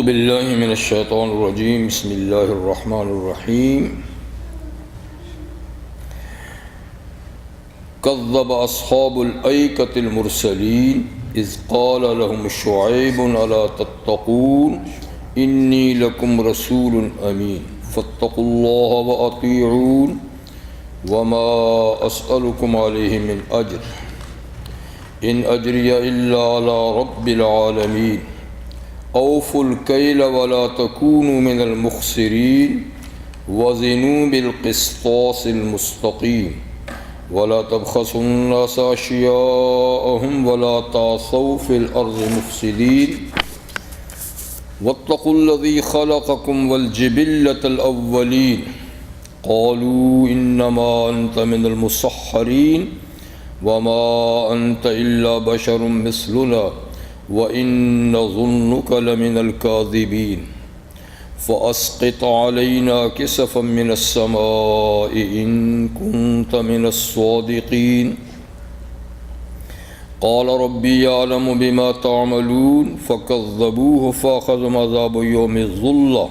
باللہ من الشیطان الرجیم بسم اللہ الرحمن الرحیم کذب اصحاب الایکۃ المرسلین اذ قال لهم شعیب الا تتقون انی لکم رسول امین فاتقوا اللہ واطیعون وما اسألکم علیہ من اجر ان اجری الا علی رب العالمین اوفوا الکیل ولا تکونوا من المخسرین وزنوا بالقسطاس المستقیم ولا تبخسوا الناس اشیاءهم ولا تعثوا في الارض مفسدین واتقوا الذی خلقکم والجبلة الاولین قالوا انما انت من المسحرین وما انت الا بشر مثلنا وَإِنَّ ظُنُّكَ لَمِنَ الْكَاذِبِينَ فَأَسْقِطْ عَلَيْنَا كِسَفًا مِّنَ السَّمَاءِ إِن كُنتَ مِنَ الصَّادِقِينَ قَالَ رَبِّي يَعْلَمُ بِمَا تَعْمَلُونَ فَكَذَّبُوهُ فَأَخَذَهُمْ عَذَابُ يَوْمِ الظُّلَّةِ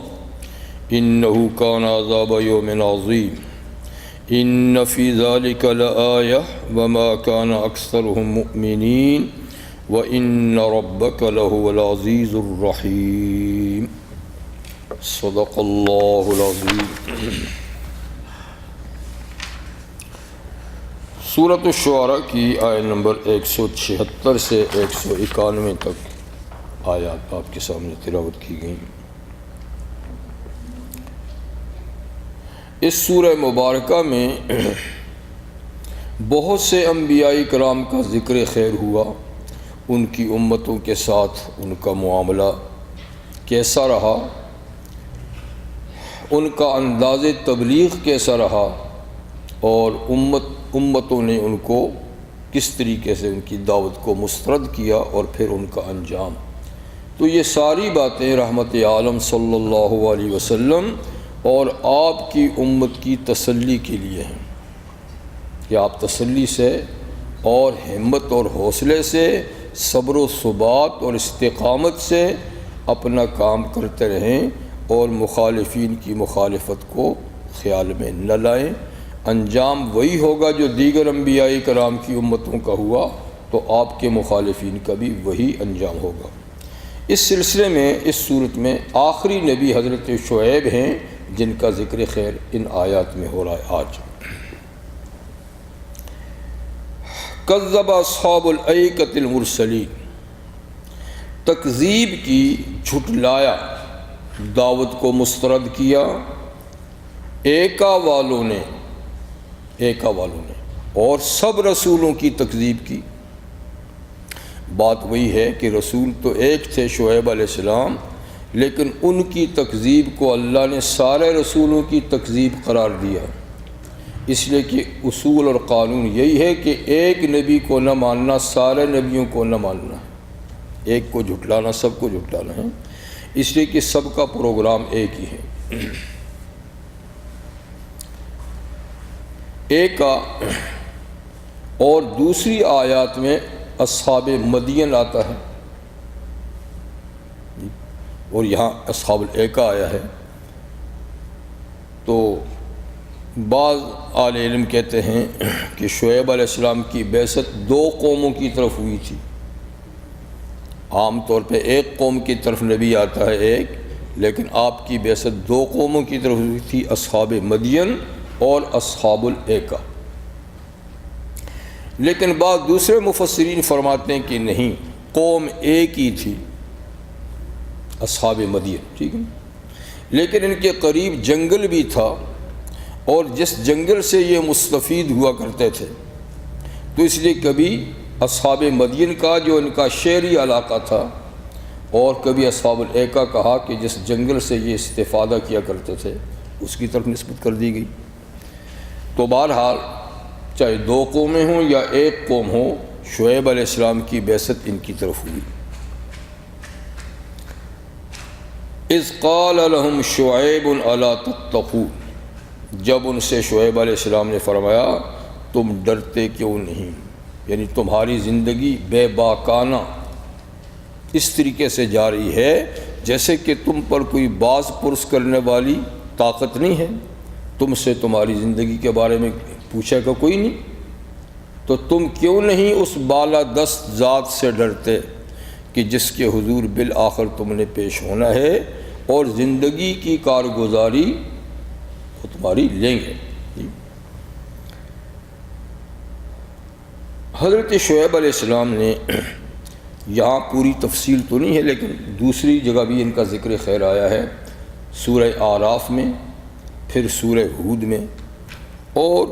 إِنَّهُ كَانَ عَذَابَ يَوْمٍ عَظِيمٍ إِنَّ فِي ذَلِكَ لَآيَةً وَمَا كَانَ أَكْثَرُهُم مُؤْمِنِينَ وَإِنَّ رَبَّكَ لَهُوَ الْعَزِيزُ الرَّحِيمُ صدق اللہ العظیم۔ سورۃ الشعراء کی آیت نمبر 176 سے 191 تک آیات آپ کے سامنے تلاوت کی گئیں۔ اس سورہ مبارکہ میں بہت سے انبیاء کرام کا ذکر خیر ہوا، ان کی امتوں کے ساتھ ان کا معاملہ کیسا رہا، ان کا انداز تبلیغ کیسا رہا، اور امتوں نے ان کو کس طریقے سے ان کی دعوت کو مسترد کیا، اور پھر ان کا انجام۔ تو یہ ساری باتیں رحمت عالم صلی اللہ علیہ وسلم اور آپ کی امت کی تسلی کے لیے ہیں کہ آپ تسلی سے اور ہمت اور حوصلے سے، صبر و ثبات اور استقامت سے اپنا کام کرتے رہیں اور مخالفین کی مخالفت کو خیال میں نہ لائیں۔ انجام وہی ہوگا جو دیگر انبیاء کرام کی امتوں کا ہوا، تو آپ کے مخالفین کا بھی وہی انجام ہوگا۔ اس سلسلے میں اس صورت میں آخری نبی حضرت شعیب ہیں، جن کا ذکر خیر ان آیات میں ہو رہا ہے آج۔ کذب اصحاب الایکۃ المرسلین، تکذیب کی، جھٹلایا، دعوت کو مسترد کیا ایکا والوں نے اور سب رسولوں کی تکذیب کی۔ بات وہی ہے کہ رسول تو ایک تھے شعیب علیہ السلام، لیکن ان کی تکذیب کو اللہ نے سارے رسولوں کی تکذیب قرار دیا، اس لیے کہ اصول اور قانون یہی ہے کہ ایک نبی کو نہ ماننا سارے نبیوں کو نہ ماننا، ایک کو جھٹلانا سب کو جھٹلانا ہے، اس لیے کہ سب کا پروگرام ایک ہی ہے۔ ایک کا اور دوسری آیات میں اصحاب مدین آتا ہے، اور یہاں اصحاب الایکہ آیا ہے۔ تو بعض اہل علم کہتے ہیں کہ شعیب علیہ السلام کی بعثت دو قوموں کی طرف ہوئی تھی۔ عام طور پہ ایک قوم کی طرف نبی آتا ہے ایک، لیکن آپ کی بعثت دو قوموں کی طرف ہوئی تھی، اصحاب مدین اور اصحاب الایکہ۔ لیکن بعض دوسرے مفسرین فرماتے ہیں کہ نہیں، قوم ایک ہی تھی، اصحاب مدین، ٹھیک ہے، لیکن ان کے قریب جنگل بھی تھا، اور جس جنگل سے یہ مستفید ہوا کرتے تھے، تو اس لیے کبھی اصحاب مدین کا جو ان کا شہری علاقہ تھا، اور کبھی اصحاب الایکہ کہا کہ جس جنگل سے یہ استفادہ کیا کرتے تھے، اس کی طرف نسبت کر دی گئی۔ تو بہرحال چاہے دو قومیں ہوں یا ایک قوم ہو، شعیب علیہ السلام کی بعثت ان کی طرف ہوئی۔ اذ قال لهم شعیب الا تتقون، جب ان سے شعیب علیہ السلام نے فرمایا تم ڈرتے کیوں نہیں، یعنی تمہاری زندگی بے باکانہ اس طریقے سے جا رہی ہے جیسے کہ تم پر کوئی باز پرس کرنے والی طاقت نہیں ہے، تم سے تمہاری زندگی کے بارے میں پوچھے گا کوئی نہیں، تو تم کیوں نہیں اس بالا دست ذات سے ڈرتے کہ جس کے حضور بالآخر تم نے پیش ہونا ہے، اور زندگی کی کارگزاری وہ تمہاری لیں گے۔ حضرت شعیب علیہ السلام نے یہاں پوری تفصیل تو نہیں ہے لیکن دوسری جگہ بھی ان کا ذکر خیر آیا ہے، سورہ اعراف میں، پھر سورہ ہود میں، اور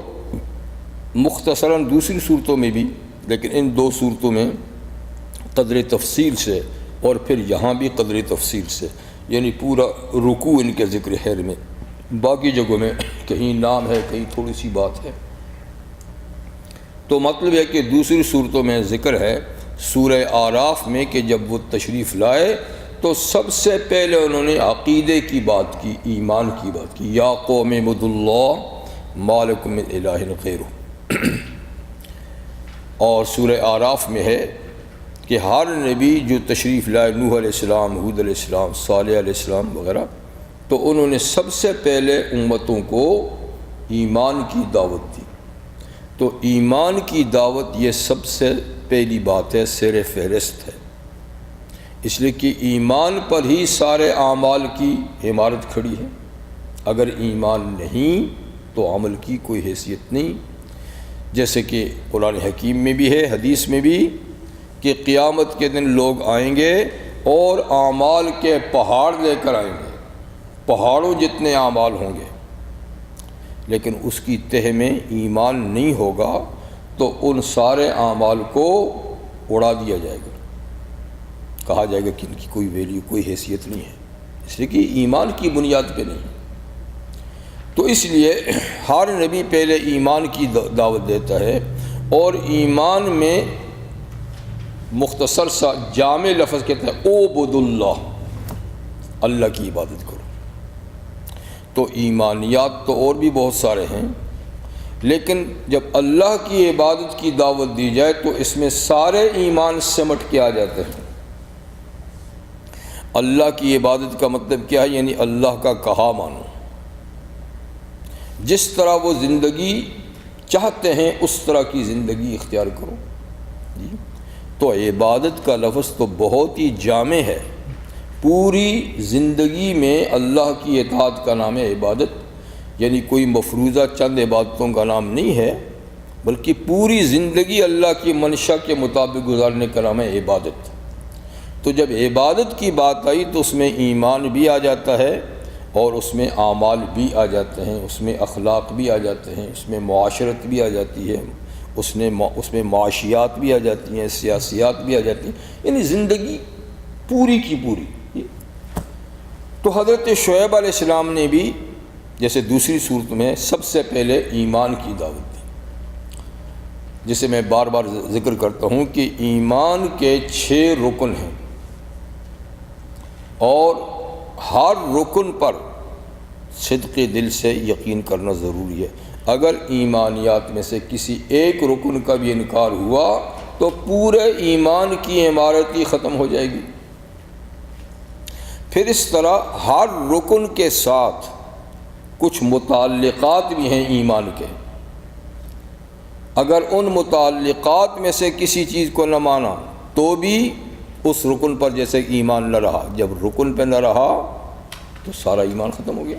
مختصراً دوسری صورتوں میں بھی، لیکن ان دو صورتوں میں قدر تفصیل سے، اور پھر یہاں بھی قدر تفصیل سے، یعنی پورا رکوع ان کے ذکر خیر میں، باقی جگہوں میں کہیں نام ہے کہیں تھوڑی سی بات ہے۔ تو مطلب ہے کہ دوسری صورتوں میں ذکر ہے سورہ اعراف میں کہ جب وہ تشریف لائے تو سب سے پہلے انہوں نے عقیدے کی بات کی، ایمان کی بات کی، یا قوم اعبدوا اللہ ما لکم من الہ غیرہ۔ اور سورہ اعراف میں ہے کہ ہر نبی جو تشریف لائے، نوح علیہ السلام، ہود علیہ السلام، صالح علیہ السلام وغیرہ، تو انہوں نے سب سے پہلے امتوں کو ایمان کی دعوت دی۔ تو ایمان کی دعوت یہ سب سے پہلی بات ہے، سر فہرست ہے، اس لیے کہ ایمان پر ہی سارے اعمال کی عمارت کھڑی ہے۔ اگر ایمان نہیں تو عمل کی کوئی حیثیت نہیں، جیسے کہ قرآن حکیم میں بھی ہے، حدیث میں بھی، کہ قیامت کے دن لوگ آئیں گے اور اعمال کے پہاڑ لے کر آئیں گے، پہاڑوں جتنے اعمال ہوں گے، لیکن اس کی تہ میں ایمان نہیں ہوگا تو ان سارے اعمال کو اڑا دیا جائے گا، کہا جائے گا کہ ان کی کوئی ویلیو، کوئی حیثیت نہیں ہے، اس لیے کہ ایمان کی بنیاد پہ نہیں ہے۔ تو اس لیے ہر نبی پہلے ایمان کی دعوت دیتا ہے، اور ایمان میں مختصر سا جامع لفظ کہتا ہے اعبدوا اللہ، اللہ کی عبادت کرو۔ تو ایمانیات تو اور بھی بہت سارے ہیں، لیکن جب اللہ کی عبادت کی دعوت دی جائے تو اس میں سارے ایمان سمٹ کے آ جاتے ہیں۔ اللہ کی عبادت کا مطلب کیا ہے؟ یعنی اللہ کا کہا مانو، جس طرح وہ زندگی چاہتے ہیں اس طرح کی زندگی اختیار کرو۔ تو عبادت کا لفظ تو بہت ہی جامع ہے، پوری زندگی میں اللہ کی اطاعت کا نام ہے عبادت، یعنی کوئی مفروضہ چند عبادتوں کا نام نہیں ہے، بلکہ پوری زندگی اللہ کی منشا کے مطابق گزارنے کا نام ہے عبادت۔ تو جب عبادت کی بات آئی تو اس میں ایمان بھی آ جاتا ہے، اور اس میں اعمال بھی آ جاتے ہیں، اس میں اخلاق بھی آ جاتے ہیں، اس میں معاشرت بھی آ جاتی ہے، اس میں معاشیات بھی آ جاتی ہیں، سیاسیات بھی آ جاتی ہیں، یعنی زندگی پوری کی پوری۔ تو حضرت شعیب علیہ السلام نے بھی جیسے دوسری صورت میں سب سے پہلے ایمان کی دعوت دی، جسے میں بار بار ذکر کرتا ہوں کہ ایمان کے 6 رکن ہیں، اور ہر رکن پر صدق دل سے یقین کرنا ضروری ہے۔ اگر ایمانیات میں سے کسی ایک رکن کا بھی انکار ہوا تو پورے ایمان کی عمارت ہی ختم ہو جائے گی۔ پھر اس طرح ہر رکن کے ساتھ کچھ متعلقات بھی ہیں ایمان کے، اگر ان متعلقات میں سے کسی چیز کو نہ مانا تو بھی اس رکن پر جیسے ایمان نہ رہا، جب رکن پہ نہ رہا تو سارا ایمان ختم ہو گیا۔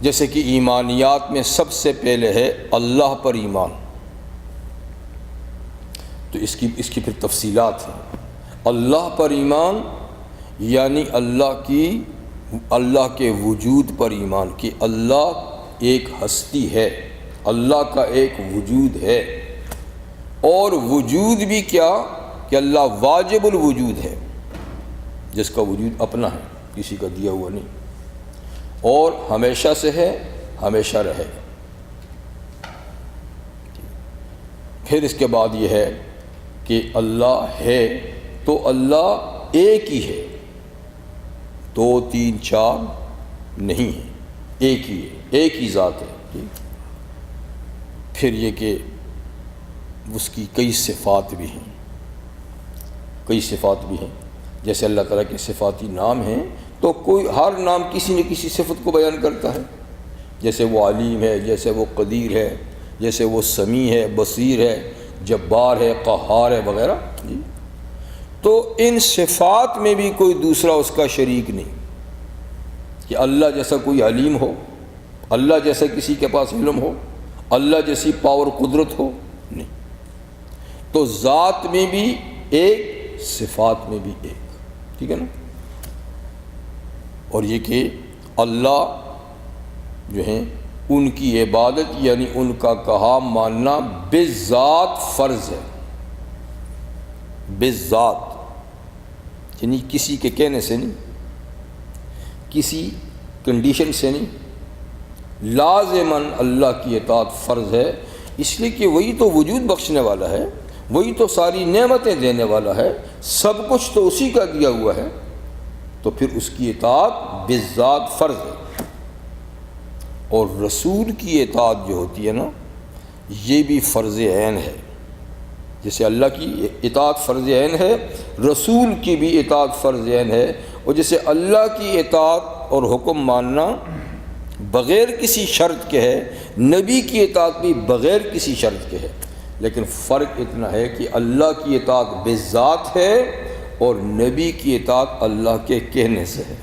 جیسے کہ ایمانیات میں سب سے پہلے ہے اللہ پر ایمان، تو اس کی پھر تفصیلات ہیں۔ اللہ پر ایمان یعنی اللہ کے وجود پر ایمان، کہ اللہ ایک ہستی ہے، اللہ کا ایک وجود ہے، اور وجود بھی کیا کہ اللہ واجب الوجود ہے، جس کا وجود اپنا ہے، کسی کا دیا ہوا نہیں، اور ہمیشہ سے ہے، ہمیشہ رہے۔ پھر اس کے بعد یہ ہے کہ اللہ ہے تو اللہ ایک ہی ہے، 2 3 4 نہیں ہے، ایک ہی ہے، ایک ہی ذات ہے۔ پھر یہ کہ اس کی کئی صفات بھی ہیں، جیسے اللہ تعالیٰ کے صفاتی نام ہیں تو کوئی ہر نام کسی نہ کسی صفت کو بیان کرتا ہے، جیسے وہ علیم ہے، جیسے وہ قدیر ہے، جیسے وہ سمیع ہے، بصیر ہے، جبار ہے، قہار ہے وغیرہ جی۔ تو ان صفات میں بھی کوئی دوسرا اس کا شریک نہیں کہ اللہ جیسا کوئی علیم ہو، اللہ جیسا کسی کے پاس علم ہو، اللہ جیسی پاور قدرت ہو، نہیں۔ تو ذات میں بھی ایک، صفات میں بھی ایک، ٹھیک ہے نا۔ اور یہ کہ اللہ جو ہیں ان کی عبادت یعنی ان کا کہا ماننا بذات فرض ہے، بذات یعنی کسی کے کہنے سے نہیں، کسی کنڈیشن سے نہیں، لازماً اللہ کی اطاعت فرض ہے، اس لیے کہ وہی تو وجود بخشنے والا ہے، وہی تو ساری نعمتیں دینے والا ہے، سب کچھ تو اسی کا دیا ہوا ہے، تو پھر اس کی اطاعت بذات فرض ہے۔ اور رسول کی اطاعت جو ہوتی ہے نا، یہ بھی فرض عین ہے، جیسے اللہ کی اطاعت فرض عین ہے، رسول کی بھی اطاعت فرض عین ہے۔ اور جیسے اللہ کی اطاعت اور حکم ماننا بغیر کسی شرط کے ہے، نبی کی اطاعت بھی بغیر کسی شرط کے ہے، لیکن فرق اتنا ہے کہ اللہ کی اطاعت بذات ہے اور نبی کی اطاعت اللہ کے کہنے سے ہے،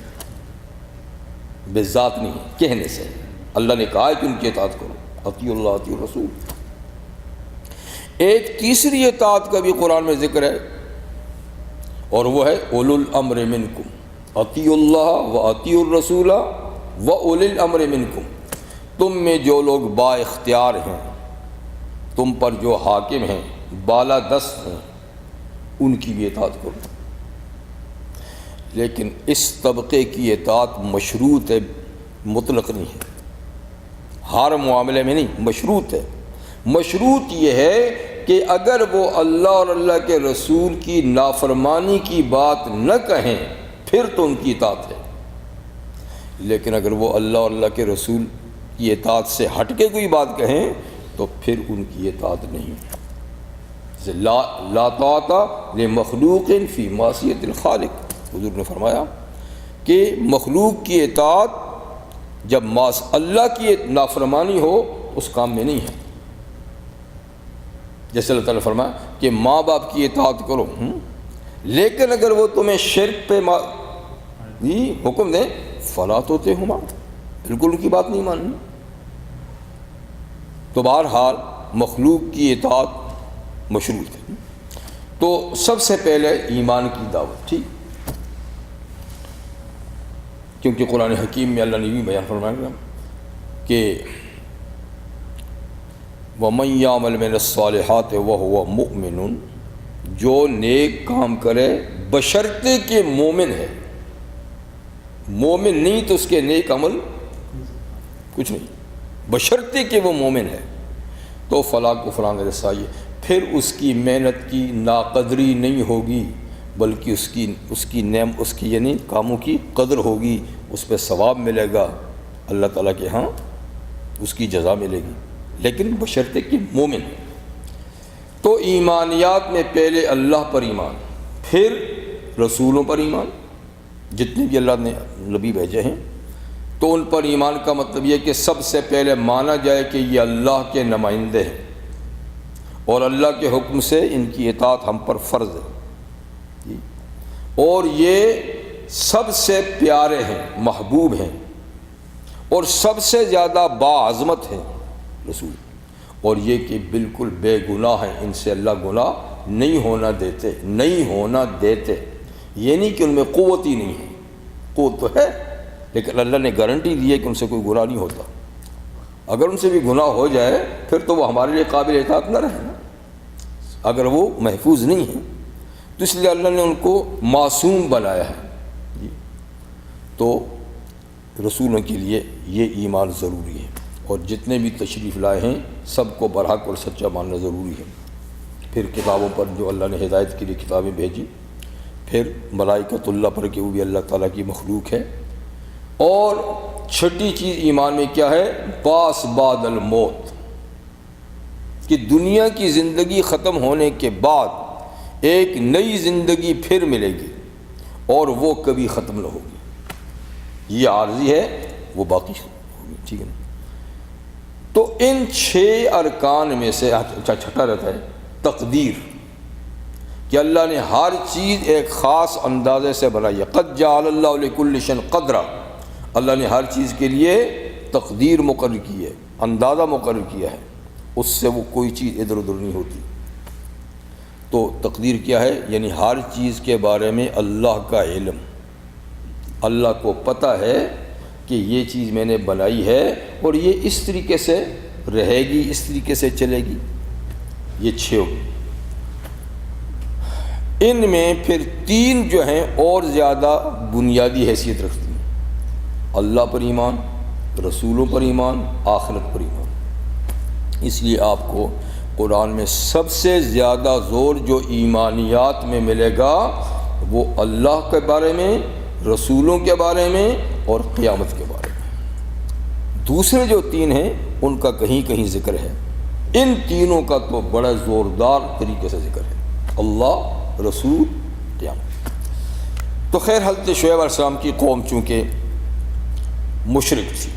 بذات نہیں، کہنے سے ہے۔ اللہ نے کہا ہے کہ ان کی اطاعت کرو، اطیعوا اللہ اطیعوا الرسول۔ ایک تیسری اطاعت کا بھی قرآن میں ذکر ہے، اور وہ ہے اولو الامر منکم، اطیعوا اللہ و اطیعوا الرسول و اولی الامر منکم، تم میں جو لوگ با اختیار ہیں، تم پر جو حاکم ہیں، بالا دست ہیں، ان کی بھی اطاعت کرو۔ لیکن اس طبقے کی اطاعت مشروط ہے، مطلق نہیں ہے، ہر معاملے میں نہیں، مشروط ہے۔ مشروط یہ ہے کہ اگر وہ اللہ اور اللہ کے رسول کی نافرمانی کی بات نہ کہیں پھر تو ان کی اطاعت ہے، لیکن اگر وہ اللہ اور اللہ کے رسول کی اطاعت سے ہٹ کے کوئی بات کہیں تو پھر ان کی اطاعت نہیں ہے۔ جیسے لا طاعت لمخلوق فی معصیۃ الخالق، حضور نے فرمایا کہ مخلوق کی اطاعت جب اللہ کی نافرمانی ہو اس کام میں نہیں ہے۔ جیسے اللہ تعالیٰ نے فرمایا کہ ماں باپ کی اطاعت کرو، لیکن اگر وہ تمہیں شرک پہ حکم دیں فلا طیعہما، بالکل ان کی بات نہیں ماننی۔ تو بہرحال مخلوق کی اطاعت مشروط ہے۔ تو سب سے پہلے ایمان کی دعوت، ٹھیک، کیونکہ قرآن حکیم میں اللہ نے بھی بیان فرمایا کہ وَمَن يَعْمَلْ مِنَ الصَّالِحَاتِ وَهُوَ مُؤْمِنٌ، جو نیک کام کرے بشرطے کہ مومن ہے، مومن نہیں تو اس کے نیک عمل کچھ نہیں، بشرطے کہ وہ مومن ہے، تو فلاح کو فلاں رسائی، پھر اس کی محنت کی ناقدری نہیں ہوگی، بلکہ اس کی یعنی کاموں کی قدر ہوگی، اس پہ ثواب ملے گا، اللہ تعالیٰ کے ہاں اس کی جزا ملے گی، لیکن بشرطے کہ مومن ہے۔ تو ایمانیات میں پہلے اللہ پر ایمان، پھر رسولوں پر ایمان، جتنے بھی اللہ نے نبی بھیجے ہیں، تو ان پر ایمان کا مطلب یہ کہ سب سے پہلے مانا جائے کہ یہ اللہ کے نمائندے ہیں اور اللہ کے حکم سے ان کی اطاعت ہم پر فرض ہے، اور یہ سب سے پیارے ہیں، محبوب ہیں، اور سب سے زیادہ باعظمت ہیں رسول، اور یہ کہ بالکل بے گناہ ہیں، ان سے اللہ گناہ نہیں ہونا دیتے، یہ نہیں کہ ان میں قوت ہی نہیں ہے، قوت تو ہے لیکن اللہ نے گارنٹی دی ہے کہ ان سے کوئی گناہ نہیں ہوتا۔ اگر ان سے بھی گناہ ہو جائے پھر تو وہ ہمارے لیے قابل اطاعت نہ رہے نا، اگر وہ محفوظ نہیں ہیں، تو اس لیے اللہ نے ان کو معصوم بنایا ہے۔ تو رسولوں کے لیے یہ ایمان ضروری ہے، اور جتنے بھی تشریف لائے ہیں سب کو برحق اور سچا ماننا ضروری ہے۔ پھر کتابوں پر جو اللہ نے ہدایت کے لیے کتابیں بھیجی، پھر ملائکۃ اللہ پر کہ وہ بھی اللہ تعالیٰ کی مخلوق ہے، اور چھٹی چیز ایمان میں کیا ہے، باس بعد الموت، کہ دنیا کی زندگی ختم ہونے کے بعد ایک نئی زندگی پھر ملے گی، اور وہ کبھی ختم نہ ہوگی، یہ عارضی ہے وہ باقی ہوگی، ٹھیک ہے نا۔ تو ان 6 ارکان میں سے چھٹا رہتا ہے تقدیر، کہ اللہ نے ہر چیز ایک خاص اندازے سے بنائی ہے۔ قد جعل اللہ لکل شیء قدرا، اللہ نے ہر چیز کے لیے تقدیر مقرر کی ہے، اندازہ مقرر کیا ہے، اس سے وہ کوئی چیز ادھر ادھر نہیں ہوتی۔ تو تقدیر کیا ہے؟ یعنی ہر چیز کے بارے میں اللہ کا علم، اللہ کو پتہ ہے کہ یہ چیز میں نے بنائی ہے اور یہ اس طریقے سے رہے گی، اس طریقے سے چلے گی۔ یہ 6 ان میں پھر 3 جو ہیں اور زیادہ بنیادی حیثیت رکھتی ہیں، اللہ پر ایمان، رسولوں پر ایمان، آخرت پر ایمان۔ اس لیے آپ کو قرآن میں سب سے زیادہ زور جو ایمانیات میں ملے گا وہ اللہ کے بارے میں، رسولوں کے بارے میں اور قیامت کے بارے میں۔ دوسرے جو 3 ہیں ان کا کہیں کہیں ذکر ہے، ان تینوں کا تو بڑا زوردار طریقے سے ذکر ہے، اللہ، رسول، قیامت۔ تو خیر حضرت شعیب علیہ السلام کی قوم چونکہ مشرک تھی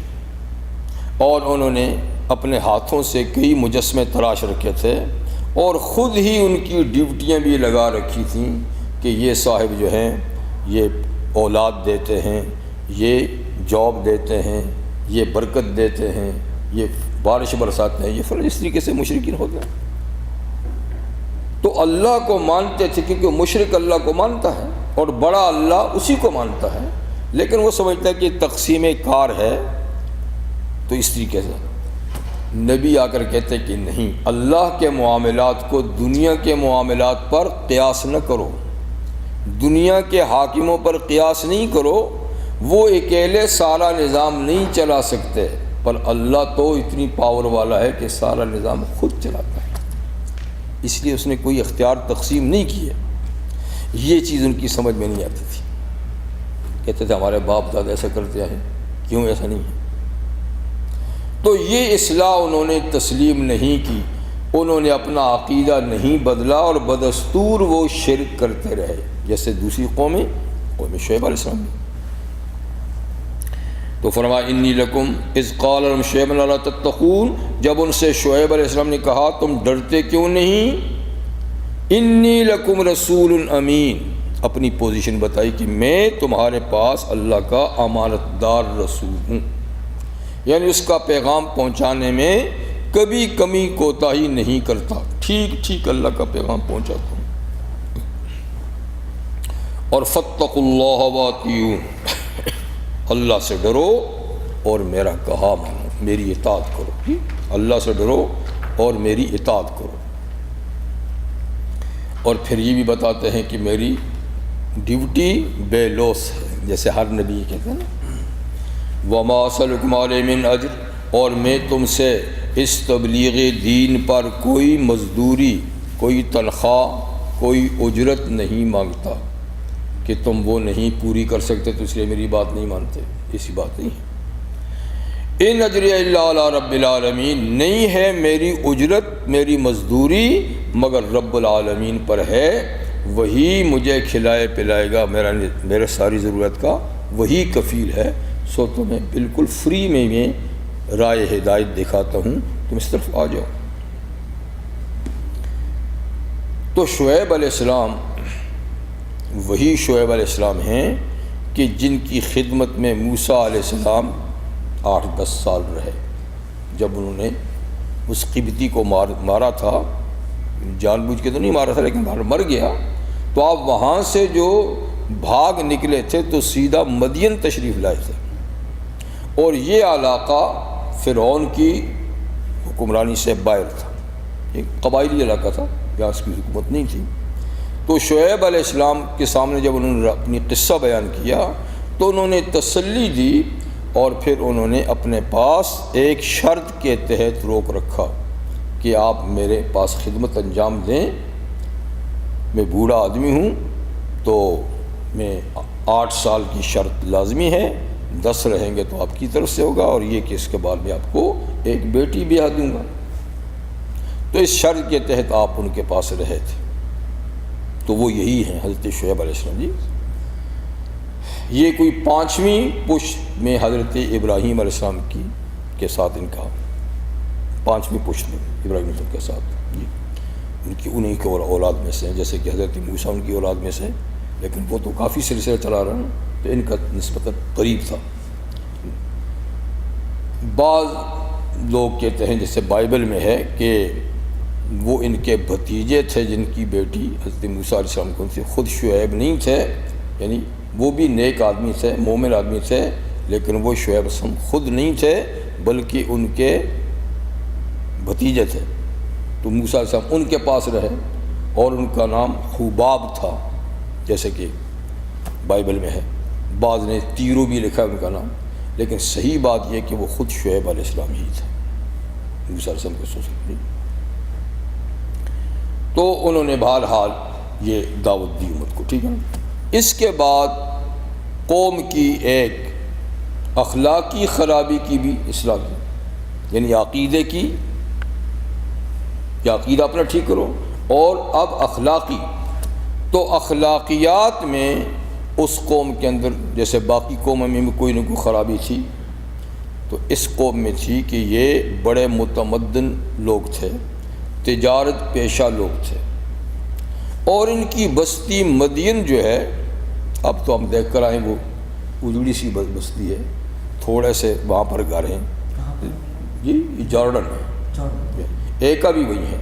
اور انہوں نے اپنے ہاتھوں سے کئی مجسمے تراش رکھے تھے اور خود ہی ان کی ڈیوٹیاں بھی لگا رکھی تھیں کہ یہ صاحب جو ہیں یہ اولاد دیتے ہیں، یہ جاب دیتے ہیں، یہ برکت دیتے ہیں، یہ بارش برساتے ہیں، یہ فلاں، اس طریقے سے مشرکین ہوتے ہیں۔ تو اللہ کو مانتے تھے کیونکہ مشرک اللہ کو مانتا ہے اور بڑا اللہ اسی کو مانتا ہے، لیکن وہ سمجھتا ہے کہ تقسیم کار ہے۔ تو اس طریقے سے نبی آ کر کہتے کہ نہیں، اللہ کے معاملات کو دنیا کے معاملات پر قیاس نہ کرو، دنیا کے حاکموں پر قیاس نہیں کرو، وہ اکیلے سارا نظام نہیں چلا سکتے، پر اللہ تو اتنی پاور والا ہے کہ سارا نظام خود چلاتا ہے، اس لیے اس نے کوئی اختیار تقسیم نہیں کیے۔ یہ چیز ان کی سمجھ میں نہیں آتی تھی، کہتے تھے ہمارے باپ دادا ایسا کرتے ہیں، کیوں ایسا نہیں ہے؟ تو یہ اصلاح انہوں نے تسلیم نہیں کی، انہوں نے اپنا عقیدہ نہیں بدلا اور بدستور وہ شرک کرتے رہے، جیسے دوسری قوم شعیب علیہ السلام نے۔ تو فرمایا انی لکم اذ قال لهم شعیب لا تتقون، جب ان سے شعیب علیہ السلام نے کہا تم ڈرتے کیوں نہیں، انی لکم رسول امین، اپنی پوزیشن بتائی کہ میں تمہارے پاس اللہ کا امانت دار رسول ہوں، یعنی اس کا پیغام پہنچانے میں کبھی کمی کوتاہی نہیں کرتا، ٹھیک ٹھیک اللہ کا پیغام پہنچاتا ہوں۔ اور فاتقوا اللہ واطیعون، اللہ سے ڈرو اور میرا کہا مانو، میری اطاعت کرو، اللہ سے ڈرو اور میری اطاعت کرو۔ اور پھر یہ بھی بتاتے ہیں کہ میری ڈیوٹی بے لوث ہے، جیسے ہر نبی کہتے ہیں نا، وما اسألکم علیہ من اجر، اور میں تم سے اس تبلیغ دین پر کوئی مزدوری، کوئی تنخواہ، کوئی اجرت نہیں مانگتا کہ تم وہ نہیں پوری کر سکتے تو اس لیے میری بات نہیں مانتے، ایسی بات نہیں ہے۔ ان اجری الا علی رب العالمین، نہیں ہے میری اجرت، میری مزدوری مگر رب العالمین پر ہے، وہی مجھے کھلائے پلائے گا، میرے ساری ضرورت کا وہی کفیل ہے، سو تمہیں بالکل فری میں رائے ہدایت دکھاتا ہوں، تم اس طرف آ جاؤ۔ تو شعیب علیہ السلام وہی شعیب علیہ السلام ہیں کہ جن کی خدمت میں موسیٰ علیہ السلام 8-10 سال رہے، جب انہوں نے اس قبطی کو مارا تھا، جان بوجھ کے تو نہیں مارا تھا لیکن مر گیا، تو آپ وہاں سے جو بھاگ نکلے تھے تو سیدھا مدین تشریف لائے تھے، اور یہ علاقہ فرعون کی حکمرانی سے باہر تھا، ایک قبائلی علاقہ تھا جہاں اس کی حکومت نہیں تھی۔ تو شعیب علیہ السلام کے سامنے جب انہوں نے اپنی قصہ بیان کیا تو انہوں نے تسلی دی، اور پھر انہوں نے اپنے پاس ایک شرط کے تحت روک رکھا کہ آپ میرے پاس خدمت انجام دیں، میں بوڑھا آدمی ہوں تو میں 8 سال کی شرط لازمی ہے، 10 رہیں گے تو آپ کی طرف سے ہوگا، اور یہ کہ اس کے بعد میں آپ کو ایک بیٹی بیاہ دوں گا۔ تو اس شرط کے تحت آپ ان کے پاس رہے تھے، تو وہ یہی ہیں حضرت شعیب علیہ السلام جی۔ یہ کوئی 5ویں پشت میں حضرت ابراہیم علیہ السلام کے ساتھ ان کا 5ویں پشت میں ابراہیم علیہ السلام کے ساتھ ان کی انہیں کے اولاد میں سے ہیں، جیسے کہ حضرت موسیٰ ان کی اولاد میں سے، لیکن وہ تو کافی سلسلہ چلا رہا ہے، تو ان کا نسبتاً قریب تھا۔ بعض لوگ کہتے ہیں جیسے بائبل میں ہے کہ وہ ان کے بھتیجے تھے جن کی بیٹی حضرت موسیٰ علیہ السلام کو ان سے خود شعیب نہیں تھے، یعنی وہ بھی نیک آدمی تھے، مومن آدمی تھے، لیکن وہ شعیب خود نہیں تھے بلکہ ان کے بھتیجے تھے۔ تو موسیٰ علیہ السلام ان کے پاس رہے اور ان کا نام حباب تھا، جیسے کہ بائبل میں ہے۔ بعض نے تیرو بھی لکھا ان کا نام، لیکن صحیح بات یہ کہ وہ خود شعیب علیہ السلام ہی تھے، موسیٰ علیہ السلام کے سسر نہیں۔ تو انہوں نے بہرحال یہ دعوت دی امت کو، ٹھیک ہے۔ اس کے بعد قوم کی ایک اخلاقی خرابی کی بھی اصلاح کی، یعنی عقیدے کی، یا عقیدہ اپنا ٹھیک کرو، اور اب اخلاقی۔ تو اخلاقیات میں اس قوم کے اندر جیسے باقی قوموں میں کوئی نہ کوئی خرابی تھی، تو اس قوم میں تھی کہ یہ بڑے متمدن لوگ تھے، تجارت پیشہ لوگ تھے، اور ان کی بستی مدین جو ہے، اب تو ہم دیکھ کر آئیں، وہ اجڑی سی بستی ہے، تھوڑے سے وہاں پر گھر ہیں، جی جارڈن ہے، ایکا بھی وہی ہے،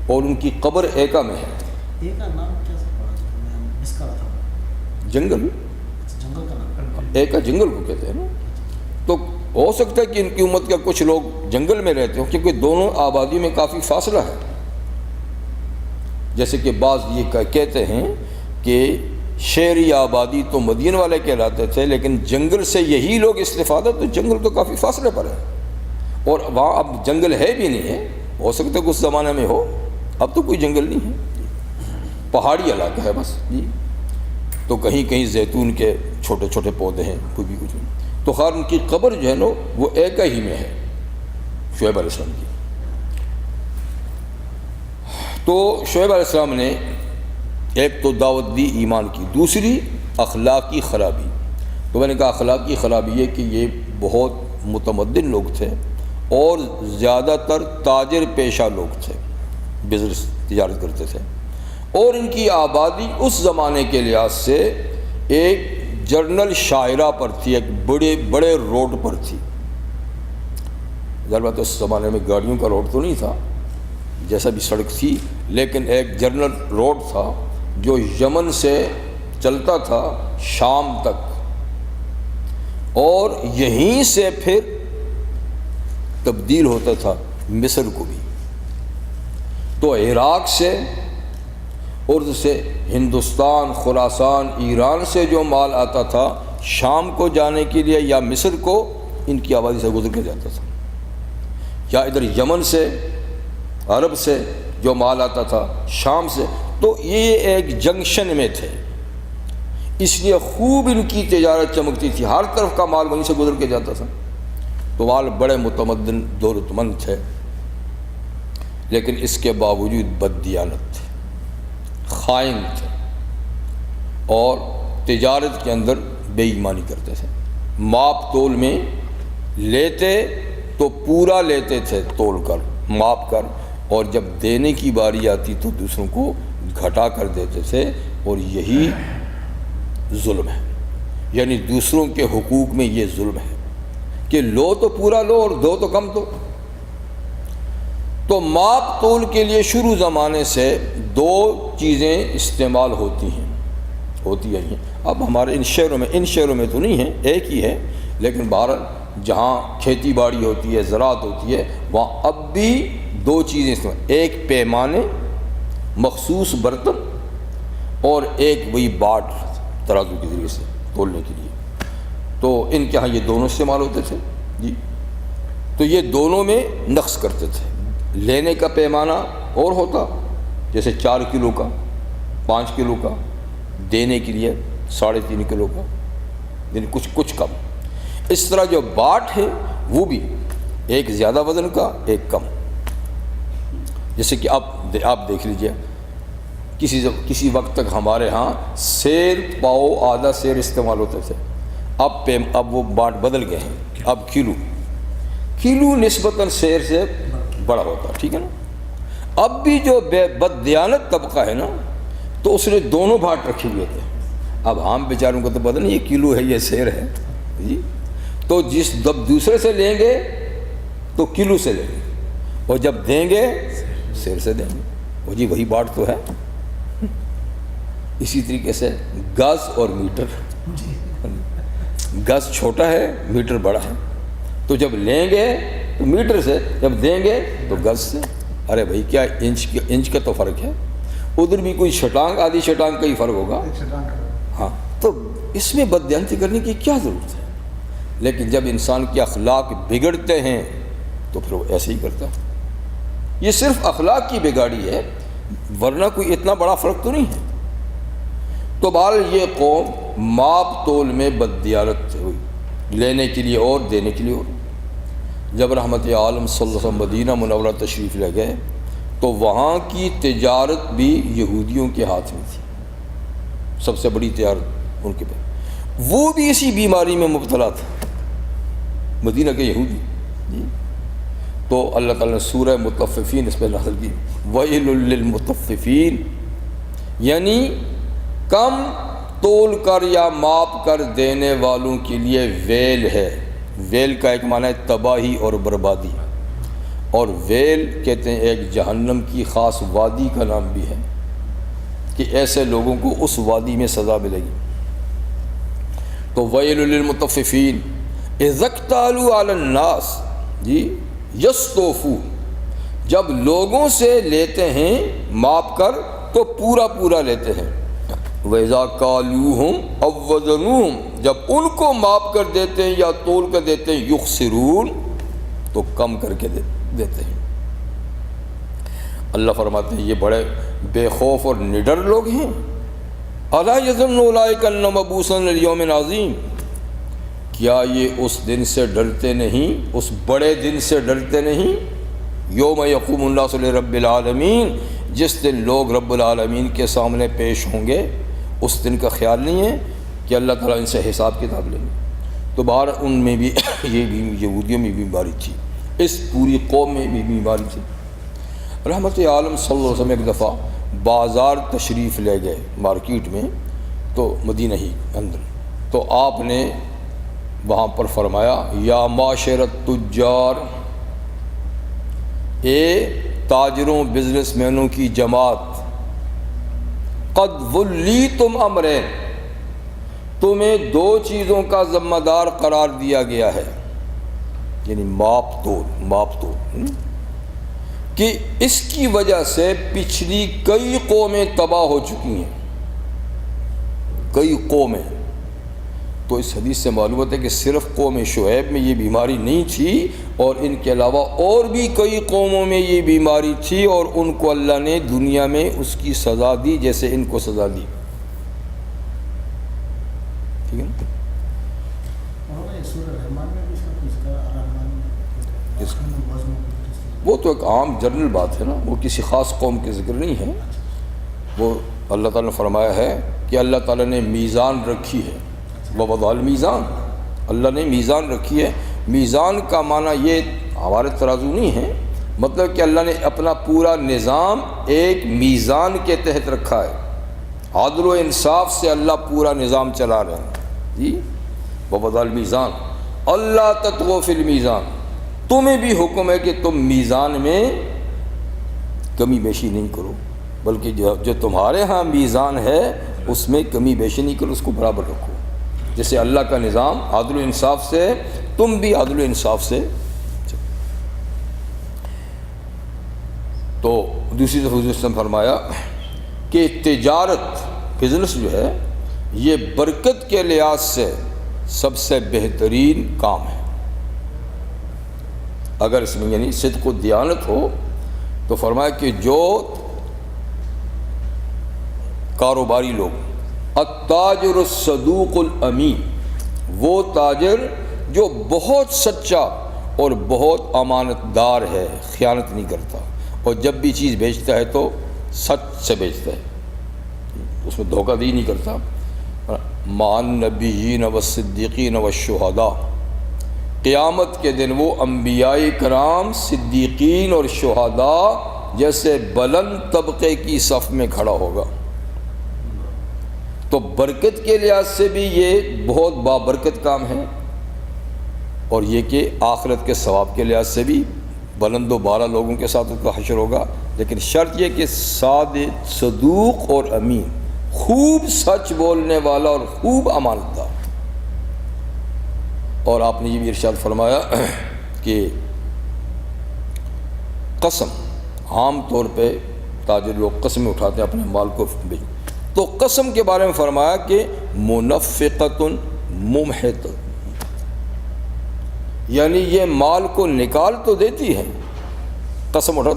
اور ان کی قبر ایکا میں ہے۔ ایکا نام کیسے پڑا؟ میں مس کر رہا تھا۔ جنگل، جنگل کا نام ایکا جنگل کو کہتے ہیں نا۔ تو ہو سکتا ہے کہ ان کی امت کے کچھ لوگ جنگل میں رہتے ہوں، کیونکہ دونوں آبادی میں کافی فاصلہ ہے۔ جیسے کہ بعض یہ کہتے ہیں کہ شہری آبادی تو مدین والے کہلاتے تھے، لیکن جنگل سے یہی لوگ استفادہ، تو جنگل تو کافی فاصلے پر ہے، اور وہاں اب جنگل ہے بھی نہیں ہے، ہو سکتا ہے کہ اس زمانے میں ہو، اب تو کوئی جنگل نہیں ہے، پہاڑی علاقہ ہے بس جی۔ تو کہیں کہیں زیتون کے چھوٹے چھوٹے پودے ہیں، کوئی بھی کچھ نہیں۔ تو خیر ان کی قبر جو ہے نا وہ ایکا ہی میں ہے، شعیب علیہ السلام کی۔ تو شعیب علیہ السلام نے ایک تو دعوت دی ایمان کی، دوسری اخلاقی خرابی۔ تو میں نے کہا اخلاقی خرابی یہ کہ یہ بہت متمدن لوگ تھے اور زیادہ تر تاجر پیشہ لوگ تھے، بزنس تجارت کرتے تھے، اور ان کی آبادی اس زمانے کے لحاظ سے ایک جرنل شاہراہ پر تھی، ایک بڑے روڈ پر تھی۔ ظاہر بات اس زمانے میں گاڑیوں کا روڈ تو نہیں تھا، جیسا بھی سڑک تھی، لیکن ایک جرنل روڈ تھا جو یمن سے چلتا تھا شام تک، اور یہیں سے پھر تبدیل ہوتا تھا مصر کو بھی۔ تو عراق سے، اردو سے، ہندوستان، خراسان، ایران سے جو مال آتا تھا شام کو جانے کے لیے یا مصر کو، ان کی آبادی سے گزر کے جاتا تھا، یا ادھر یمن سے، عرب سے جو مال آتا تھا شام سے۔ تو یہ ایک جنکشن میں تھے، اس لیے خوب ان کی تجارت چمکتی تھی، ہر طرف کا مال وہیں سے گزر کے جاتا تھا۔ تو مال بڑے متمدن دولت مند تھے، لیکن اس کے باوجود بددیانت تھے، خائن تھے، اور تجارت کے اندر بے ایمانی کرتے تھے۔ ماپ تول میں لیتے تو پورا لیتے تھے، تول کر ماپ کر، اور جب دینے کی باری آتی تو دوسروں کو گھٹا کر دیتے تھے، اور یہی ظلم ہے، یعنی دوسروں کے حقوق میں یہ ظلم ہے کہ لو تو پورا لو اور دو تو کم دو۔ تو ماپ تول کے لیے شروع زمانے سے دو چیزیں استعمال ہوتی رہی ہیں۔ اب ہمارے ان شہروں میں تو نہیں ہے، ایک ہی ہے، لیکن بہرحال جہاں کھیتی باڑی ہوتی ہے، زراعت ہوتی ہے، وہاں اب بھی دو چیزیں استعمال، ایک پیمانے مخصوص برتن، اور ایک وہی باٹ ترازو کے ذریعے سے تولنے کے لیے۔ تو ان کے ہاں یہ دونوں استعمال ہوتے تھے جی۔ تو یہ دونوں میں نقص کرتے تھے۔ لینے کا پیمانہ اور ہوتا، جیسے 4 کلو کا، 5 کلو کا، دینے کے لیے 3.5 کلو کا، یعنی کچھ کم۔ اس طرح جو باٹ ہے وہ بھی ایک زیادہ وزن کا، ایک کم۔ جیسے کہ آپ دیکھ لیجئے، کسی وقت تک ہمارے ہاں سیر پاؤ آدھا سیر استعمال ہوتے تھے، اب وہ بانٹ بدل گئے ہیں، اب کلو نسبتاً سیر سے بڑا ہوتا ہے، ٹھیک ہے نا۔ اب بھی جو بددیانت طبقہ ہے نا، تو اس نے دونوں بانٹ رکھے ہوئے تھے۔ اب عام بیچاروں کو تو پتہ نہیں یہ کلو ہے یہ سیر ہے جی، تو جب دوسرے سے لیں گے تو کلو سے لیں گے، اور جب دیں گے سیر سے دیں گے، وہ جی وہی بانٹ تو ہے۔ اسی طریقے سے گز اور میٹر، گز چھوٹا ہے میٹر بڑا ہے، تو جب لیں گے تو میٹر سے، جب دیں گے تو گز سے۔ ارے بھائی کیا انچ کا تو فرق ہے، ادھر بھی کوئی شٹانگ آدھی شٹانگ کا ہی فرق ہوگا، ہاں، تو اس میں بددیانتی کرنے کی کیا ضرورت ہے؟ لیکن جب انسان کے اخلاق بگڑتے ہیں تو پھر وہ ایسے ہی کرتا ہے۔ یہ صرف اخلاق کی بگاڑی ہے، ورنہ کوئی اتنا بڑا فرق تو نہیں ہے۔ تو بہرحال یہ قوم ماپ تول میں بددیانت ہوئی، لینے کے لیے اور دینے کے لیے اور۔ جب رحمت عالم صلی اللہ علیہ وسلم مدینہ منورہ تشریف لے گئے تو وہاں کی تجارت بھی یہودیوں کے ہاتھ میں تھی، سب سے بڑی تجارت ان کے پاس، وہ بھی اسی بیماری میں مبتلا تھا، مدینہ کے یہودی جی۔ تو اللہ تعالیٰ نے سورہ مطففین اس پہ نازل کی، وَيْلٌ لِّلْمُطَفِّفِينَ، یعنی کم تول کر یا ماپ کر دینے والوں کے لیے ویل ہے۔ ویل کا ایک معنی ہے تباہی اور بربادی، اور ویل کہتے ہیں ایک جہنم کی خاص وادی کا نام بھی ہے، کہ ایسے لوگوں کو اس وادی میں سزا ملے گی۔ تو ویل للمطففین اذا اکتالوا علی الناس جی یستوفون، جب لوگوں سے لیتے ہیں ماپ کر تو پورا پورا لیتے ہیں، وَإِذَا كَالُوهُمْ أَوْ وَزَنُوهُمْ، جب ان کو ماپ کر دیتے ہیں یا تول کر دیتے ہیں، يُخْسِرُونَ، تو کم کر کے دیتے ہیں۔ اللہ فرماتے ہیں یہ بڑے بے خوف اور نڈر لوگ ہیں۔ أَلَا يَظُنُّ أُولَٰئِكَ أَنَّهُم مَّبْعُوثُونَ لِيَوْمٍ عَظِيمٍ، کیا یہ اس دن سے ڈرتے نہیں، اس بڑے دن سے ڈرتے نہیں، یوم یقوم الناس لرب العالمین، جس دن لوگ رب العالمین کے سامنے پیش ہوں گے، اس دن کا خیال نہیں ہے کہ اللہ تعالیٰ ان سے حساب کتاب لیں گے۔ تو باہر ان میں بھی یہ بھی یہودیوں میں بیماری تھی، اس پوری قوم میں بھی بیماری تھی۔ رحمت عالم صلی اللہ علیہ وسلم ایک دفعہ بازار تشریف لے گئے، مارکیٹ میں، تو مدینہ ہی اندر، تو آپ نے وہاں پر فرمایا یا معاشر التجار، اے تاجروں بزنس مینوں کی جماعت، قد ولیتم امرین، تمہیں دو چیزوں کا ذمہ دار قرار دیا گیا ہے، یعنی ماپ تول، کہ اس کی وجہ سے پچھلی کئی قومیں تباہ ہو چکی ہیں، کئی قومیں۔ تو اس حدیث سے معلوم ہوتا ہے کہ صرف قوم شعیب میں یہ بیماری نہیں تھی، اور ان کے علاوہ اور بھی کئی قوموں میں یہ بیماری تھی، اور ان کو اللہ نے دنیا میں اس کی سزا دی جیسے ان کو سزا دی، ٹھیک ہے نا۔ وہ تو ایک عام جنرل بات ہے نا، وہ کسی خاص قوم کے ذکر نہیں ہے، وہ اللہ تعالیٰ نے فرمایا ہے کہ اللہ تعالیٰ نے میزان رکھی ہے، وَوَضَعَ الْمِيزَانَ، اللہ نے میزان رکھی ہے۔ میزان کا معنی یہ ہمارے ترازو نہیں ہے، مطلب کہ اللہ نے اپنا پورا نظام ایک میزان کے تحت رکھا ہے، عدل و انصاف سے اللہ پورا نظام چلا رہے ہیں جی۔ وَوَضَعَ الْمِيزَانَ اللہ تَطْغَوْا فِي الْمِيزَانِ، تمہیں بھی حکم ہے کہ تم میزان میں کمی بیشی نہیں کرو، بلکہ جو تمہارے ہاں میزان ہے اس میں کمی بیشی نہیں کرو، اس کو برابر رکھو، جیسے اللہ کا نظام عدل و انصاف سے، تم بھی عدل و انصاف سے۔ تو دوسری طرف حضور نے فرمایا کہ تجارت بزنس جو ہے یہ برکت کے لحاظ سے سب سے بہترین کام ہے، اگر اس میں یعنی صدق و دیانت ہو تو فرمایا کہ جو کاروباری لوگ، التاجر الصدوق الامین، وہ تاجر جو بہت سچا اور بہت امانت دار ہے، خیانت نہیں کرتا، اور جب بھی چیز بیچتا ہے تو سچ سے بیچتا ہے، اس میں دھوکہ دہی نہیں کرتا. مان نبیین و صدیقین و شہداء، قیامت کے دن وہ انبیاء کرام، صدیقین اور شہداء جیسے بلند طبقے کی صف میں کھڑا ہوگا. تو برکت کے لحاظ سے بھی یہ بہت بابرکت کام ہے، اور یہ کہ آخرت کے ثواب کے لحاظ سے بھی بلند و بالا لوگوں کے ساتھ اس کا حشر ہوگا. لیکن شرط یہ کہ صادق، صدوق اور امین، خوب سچ بولنے والا اور خوب امانت دار. اور آپ نے یہ بھی ارشاد فرمایا کہ قسم، عام طور پہ تاجر لوگ قسمیں اٹھاتے ہیں اپنے مال کو بیچ، تو قسم کے بارے میں فرمایا کہ منفقۃ ممحۃ، یعنی یہ مال کو نکال تو دیتی ہے، قسم اٹھا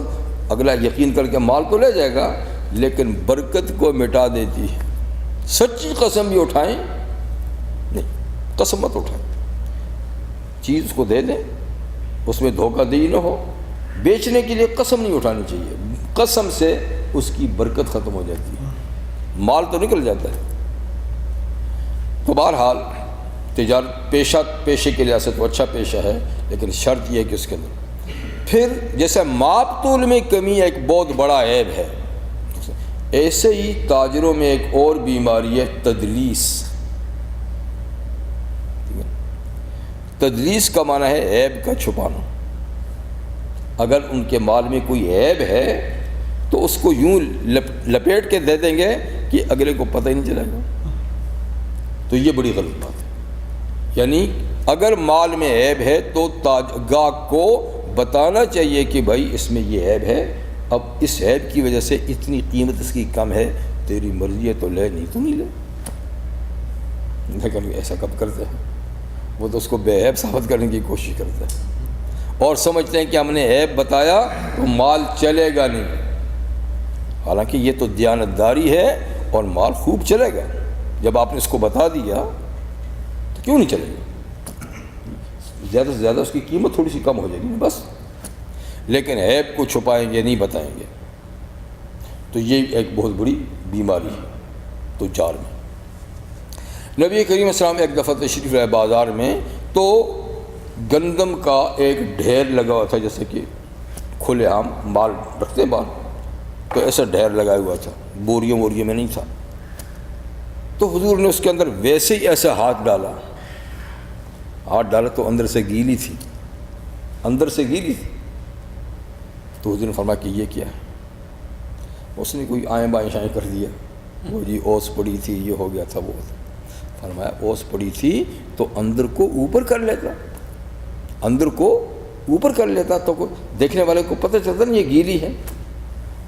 اگلا یقین کر کے مال تو لے جائے گا لیکن برکت کو مٹا دیتی ہے. سچی قسم بھی اٹھائیں نہیں، قسم مت اٹھائیں، چیز کو دے دیں، اس میں دھوکہ دہی نہ ہو. بیچنے کے لیے قسم نہیں اٹھانی چاہیے، قسم سے اس کی برکت ختم ہو جاتی ہے، مال تو نکل جاتا ہے. تو بہرحال تجارت پیشے کے لحاظ سے تو اچھا پیشہ ہے، لیکن شرط یہ ہے کہ اس کے اندر پھر جیسے ماپ تول میں کمی ایک بہت بڑا عیب ہے، ایسے ہی تاجروں میں ایک اور بیماری ہے تدلیس. تدلیس کا معنی ہے عیب کا چھپانا. اگر ان کے مال میں کوئی عیب ہے تو اس کو یوں لپیٹ کے دے دیں گے کہ اگلے کو پتہ ہی نہیں چلے گا. تو یہ بڑی غلط بات ہے. یعنی اگر مال میں عیب ہے تو گاہک کو بتانا چاہیے کہ بھائی اس میں یہ عیب ہے، اب اس عیب کی وجہ سے اتنی قیمت اس کی کم ہے، تیری مرضی ہے تو لے، نہیں تو نہیں لے. لیکن ایسا کب کرتے ہیں؟ وہ تو اس کو بے عیب ثابت کرنے کی کوشش کرتے ہیں اور سمجھتے ہیں کہ ہم نے عیب بتایا تو مال چلے گا نہیں. حالانکہ یہ تو دیانتداری ہے اور مال خوب چلے گا. جب آپ نے اس کو بتا دیا تو کیوں نہیں چلے گا؟ زیادہ سے زیادہ اس کی قیمت تھوڑی سی کم ہو جائے گی بس، لیکن عیب کو چھپائیں گے، نہیں بتائیں گے. تو یہ ایک بہت بڑی بیماری ہے تجار میں. نبی کریم السلام ایک دفعہ تشریف لائے بازار میں، تو گندم کا ایک ڈھیر لگا ہوا تھا، جیسے کہ کھلے عام مال رکھتے ہیں باہر، تو ایسا ڈھیر لگایا ہوا تھا، بوریوں میں نہیں تھا. تو حضور نے اس کے اندر ویسے ہی ایسا ہاتھ ڈالا تو اندر سے گیلی تھی. تو حضور نے فرمایا کہ یہ کیا ہے؟ اس نے کوئی آئیں بائیں شائیں کر دیا، وہ جی اوس پڑی تھی، یہ ہو گیا تھا، وہ تھا. فرمایا اوس پڑی تھی تو اندر کو اوپر کر لیتا تو دیکھنے والے کو پتہ چلتا نا یہ گیلی ہے.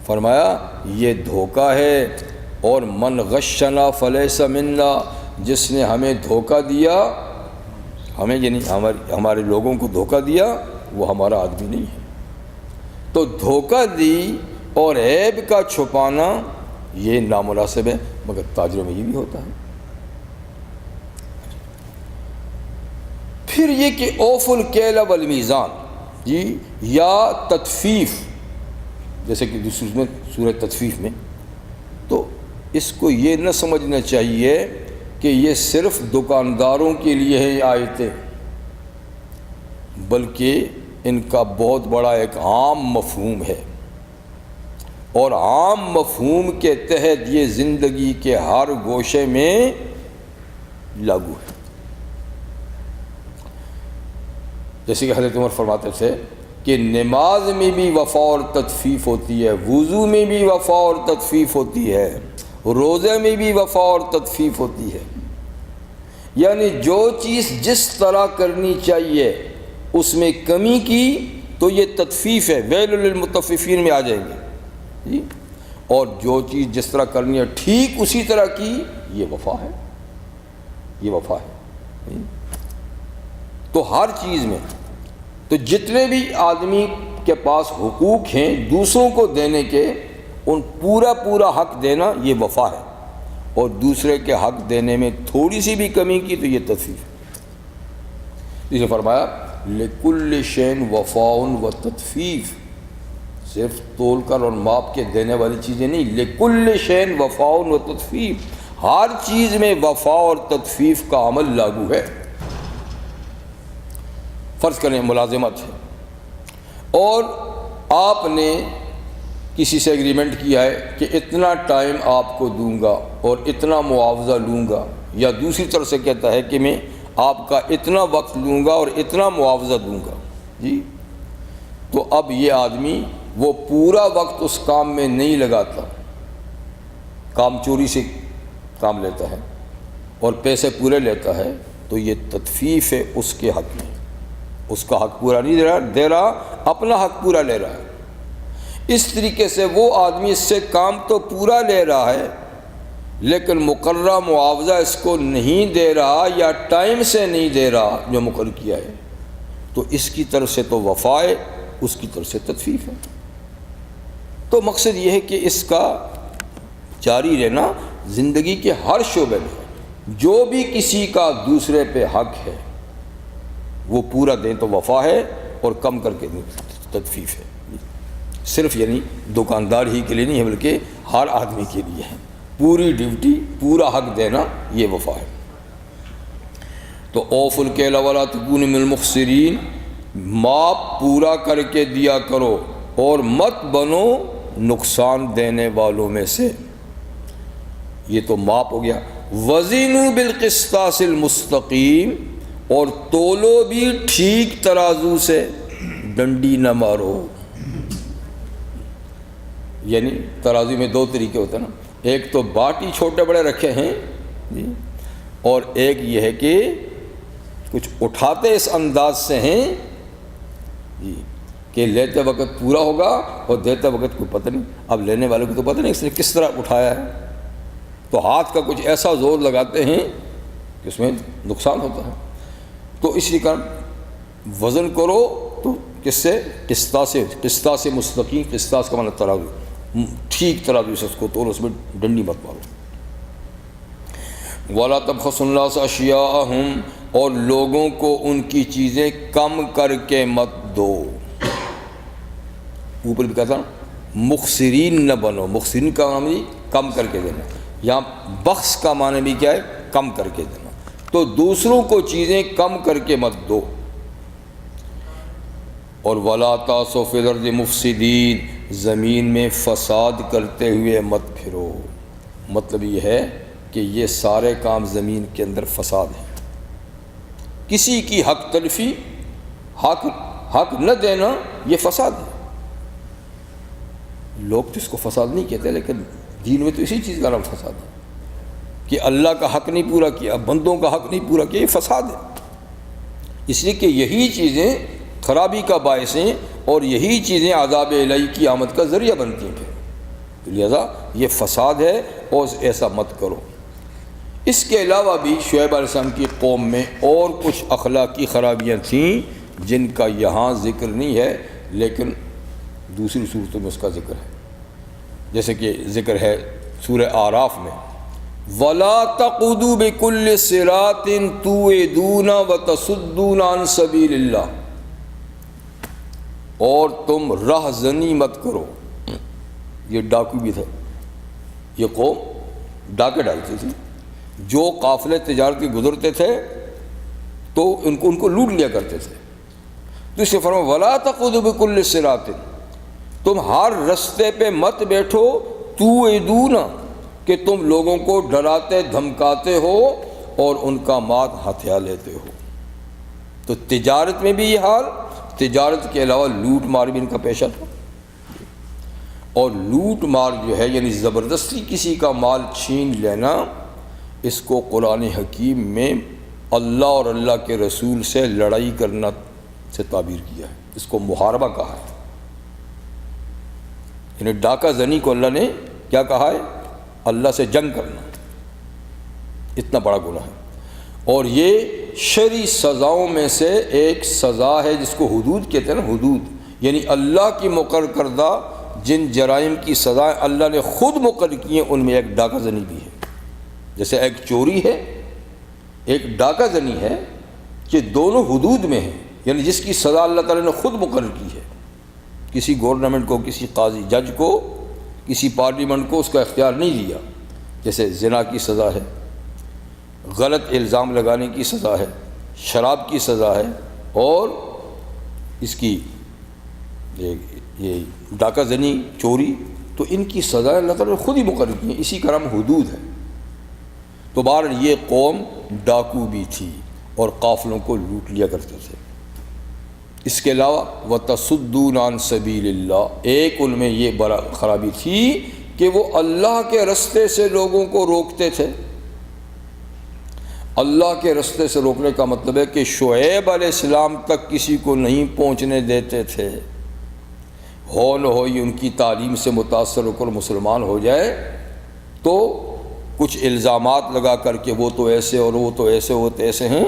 فرمایا یہ دھوکہ ہے، اور من غشنا فلیس منا، جس نے ہمیں دھوکہ دیا، ہمیں یعنی ہمارے لوگوں کو دھوکہ دیا، وہ ہمارا آدمی نہیں ہے. تو دھوکہ دی اور عیب کا چھپانا یہ نامناسب ہے، مگر تاجروں میں یہ بھی ہوتا ہے. پھر یہ کہ اوف الکیل والمیزان، جی، یا تطفیف، جیسے کہ دوسری میں سورہ تطفیف میں، تو اس کو یہ نہ سمجھنا چاہیے کہ یہ صرف دکانداروں کے لیے ہے یہ آیتیں، بلکہ ان کا بہت بڑا ایک عام مفہوم ہے، اور عام مفہوم کے تحت یہ زندگی کے ہر گوشے میں لاگو ہے. جیسے کہ حضرت عمر فرماتے تھے کہ نماز میں بھی وفا اور تطفیف ہوتی ہے، وضو میں بھی وفا اور تطفیف ہوتی ہے، روزے میں بھی وفا اور تطفیف ہوتی ہے. یعنی جو چیز جس طرح کرنی چاہیے اس میں کمی کی تو یہ تطفیف ہے، ویل للمطففین میں آ جائیں گے جی. اور جو چیز جس طرح کرنی ہے ٹھیک اسی طرح کی، یہ وفا ہے، یہ وفا ہے. تو ہر چیز میں، تو جتنے بھی آدمی کے پاس حقوق ہیں دوسروں کو دینے کے، ان پورا حق دینا یہ وفا ہے، اور دوسرے کے حق دینے میں تھوڑی سی بھی کمی کی تو یہ تطفیف ہے. اس نے فرمایا لِكُلِّ شَيْءٍ وَفَاءٌ وَتَطْفِيف، صرف تول کر اور ماپ کے دینے والی چیزیں نہیں، لکل شین وفاء و تطفیف، ہر چیز میں وفا اور تطفیف کا عمل لاگو ہے۔ فرض کریں ملازمت ہے اور آپ نے کسی سے ایگریمنٹ کیا ہے کہ اتنا ٹائم آپ کو دوں گا اور اتنا معاوضہ لوں گا، یا دوسری طرف سے کہتا ہے کہ میں آپ کا اتنا وقت لوں گا اور اتنا معاوضہ دوں گا، جی، تو اب یہ آدمی وہ پورا وقت اس کام میں نہیں لگاتا، کام چوری سے کام لیتا ہے اور پیسے پورے لیتا ہے، تو یہ تطفیف ہے اس کے حق میں، اس کا حق پورا نہیں دے رہا، اپنا حق پورا لے رہا ہے۔ اس طریقے سے وہ آدمی اس سے کام تو پورا لے رہا ہے لیکن مقررہ معاوضہ اس کو نہیں دے رہا یا ٹائم سے نہیں دے رہا جو مقرر کیا ہے، تو اس کی طرف سے تو وفا ہے، اس کی طرف سے تطفیف ہے۔ تو مقصد یہ ہے کہ اس کا جاری رہنا زندگی کے ہر شعبے میں، جو بھی کسی کا دوسرے پہ حق ہے وہ پورا دیں تو وفا ہے، اور کم کر کے تطفیف ہے۔ صرف یعنی دکاندار ہی کے لیے نہیں ہے بلکہ ہر آدمی کے لیے ہے، پوری ڈیوٹی، پورا حق دینا، یہ وفا ہے۔ تو اوفوا الکیل ولا تکونوا من المخسرین، ماپ پورا کر کے دیا کرو اور مت بنو نقصان دینے والوں میں سے۔ یہ تو ماپ ہو گیا۔ وزنوا بالقسطاس المستقیم، اور تولو بھی ٹھیک ترازو سے، ڈنڈی نہ مارو۔ یعنی ترازو میں دو طریقے ہوتے ہیں نا، ایک تو باٹی چھوٹے بڑے رکھے ہیں جی، اور ایک یہ ہے کہ کچھ اٹھاتے اس انداز سے ہیں جی کہ لیتے وقت پورا ہوگا اور دیتے وقت کوئی پتہ نہیں۔ اب لینے والے کو تو پتہ نہیں اس نے کس طرح اٹھایا ہے، تو ہاتھ کا کچھ ایسا زور لگاتے ہیں کہ اس میں نقصان ہوتا ہے۔ تو اس لیے کہ وزن کرو تو کس سے؟ قسطاس مستقیم، قسطاس کا مطلب ترازو، ٹھیک ترازو سے اس کو تولو، اس میں ڈنڈی مت مارو۔ وَلَا تَبْخَسُوا النَّاسَ أَشْيَاءَهُمْ، اور لوگوں کو ان کی چیزیں کم کر کے مت دو۔ اوپر بھی کہتا نا مخسرین نہ بنو، مخسرین کا معنی کم کر کے دینا، یہاں بخس کا معنی بھی کیا ہے؟ کم کر کے دینا۔ تو دوسروں کو چیزیں کم کر کے مت دو۔ اور وَلَا تَعْثَوْا فِي الْأَرْضِ مُفْسِدِينَ، زمین میں فساد کرتے ہوئے مت پھرو۔ مطلب یہ ہے کہ یہ سارے کام زمین کے اندر فساد ہیں، کسی کی حق تلفی، حق نہ دینا، یہ فساد ہے۔ لوگ تو اس کو فساد نہیں کہتے لیکن دین میں تو اسی چیز کا نام فساد ہے کہ اللہ کا حق نہیں پورا کیا، بندوں کا حق نہیں پورا کیا، یہ فساد ہے۔ اس لیے کہ یہی چیزیں خرابی کا باعث ہیں اور یہی چیزیں عذاب الہی کی آمد کا ذریعہ بنتی ہیں پھر، لہذا یہ فساد ہے اور ایسا مت کرو۔ اس کے علاوہ بھی شعیب علیہ السلام کی قوم میں اور کچھ اخلاقی خرابیاں تھیں جن کا یہاں ذکر نہیں ہے لیکن دوسری صورتوں میں اس کا ذکر ہے، جیسے کہ ذکر ہے سورہ اعراف میں وَلَا تَقْعُدُوا بِكُلِّ صِرَاطٍ تُوعِدُونَ وَتَصُدُّونَ عَنْ سَبِيلِ اللَّهِ، اور تم رہزنی مت کرو۔ یہ ڈاکو بھی تھا، یہ قوم ڈاکے ڈالتی تھی، جو قافلے تجارتی گزرتے تھے تو ان کو لوٹ لیا کرتے تھے۔ تو اس سے فرمایا وَلَا تَقْعُدُوا بِكُلِّ صِرَاطٍ، تم ہر رستے پہ مت بیٹھو، توعدون کہ تم لوگوں کو ڈراتے دھمکاتے ہو اور ان کا مال ہتھیا لیتے ہو۔ تو تجارت میں بھی یہ حال، تجارت کے علاوہ لوٹ مار بھی ان کا پیشہ تھا، اور لوٹ مار جو ہے یعنی زبردستی کسی کا مال چھین لینا، اس کو قرآن حکیم میں اللہ اور اللہ کے رسول سے لڑائی کرنا سے تعبیر کیا ہے، اس کو محاربہ کہا ہے۔ یعنی ڈاکہ زنی کو اللہ نے کیا کہا ہے؟ اللہ سے جنگ کرنا، اتنا بڑا گناہ ہے۔ اور یہ شرعی سزاؤں میں سے ایک سزا ہے جس کو حدود کہتے ہیں نا، حدود یعنی اللہ کی مقرر کردہ جن جرائم کی سزائیں اللہ نے خود مقرر کی ہیں ان میں ایک ڈاکہ زنی بھی ہے۔ جیسے ایک چوری ہے، ایک ڈاکہ زنی ہے، کہ دونوں حدود میں ہیں، یعنی جس کی سزا اللہ تعالیٰ نے خود مقرر کی ہے کسی گورنمنٹ کو، کسی قاضی جج کو، کسی پارلیمنٹ کو اس کا اختیار نہیں دیا. جیسے زنا کی سزا ہے، غلط الزام لگانے کی سزا ہے، شراب کی سزا ہے، اور اس کی یہ ڈاکہ زنی، چوری، تو ان کی سزائیں اللہ تعالیٰ نے خود ہی مقرر کی ہیں. اسی کا نام حدود ہے. تو بہرحال یہ قوم ڈاکو بھی تھی اور قافلوں کو لوٹ لیا کرتے تھے. اس کے علاوہ وَتَصُدُّونَ عَن سَبِيلِ اللَّهِ، ایک ان میں یہ بڑا خرابی تھی کہ وہ اللہ کے رستے سے لوگوں کو روکتے تھے. اللہ کے رستے سے روکنے کا مطلب ہے کہ شعیب علیہ السلام تک کسی کو نہیں پہنچنے دیتے تھے. ہو نہ ہو یہ ان کی تعلیم سے متاثر ہو کر مسلمان ہو جائے تو کچھ الزامات لگا کر کے وہ تو ایسے اور وہ تو ایسے ہوتے ایسے ہیں،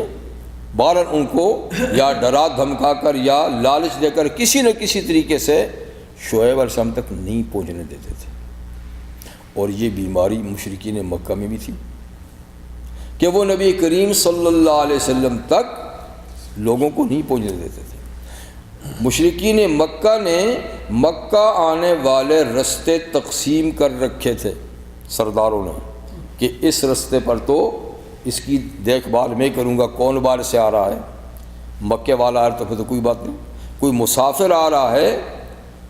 بہرحال ان کو یا ڈرا دھمکا کر یا لالچ دے کر کسی نہ کسی طریقے سے شعیب علیہ السلام تک نہیں پہنچنے دیتے تھے. اور یہ بیماری مشرکین مکہ میں بھی تھی کہ وہ نبی کریم صلی اللہ علیہ وسلم تک لوگوں کو نہیں پہنچنے دیتے تھے. مشرکین مکہ نے مکہ آنے والے رستے تقسیم کر رکھے تھے سرداروں نے کہ اس رستے پر تو اس کی دیکھ بھال میں کروں گا. کون باہر سے آ رہا ہے، مکے والا آ رہا تو پھر تو کوئی بات نہیں. کوئی مسافر آ رہا ہے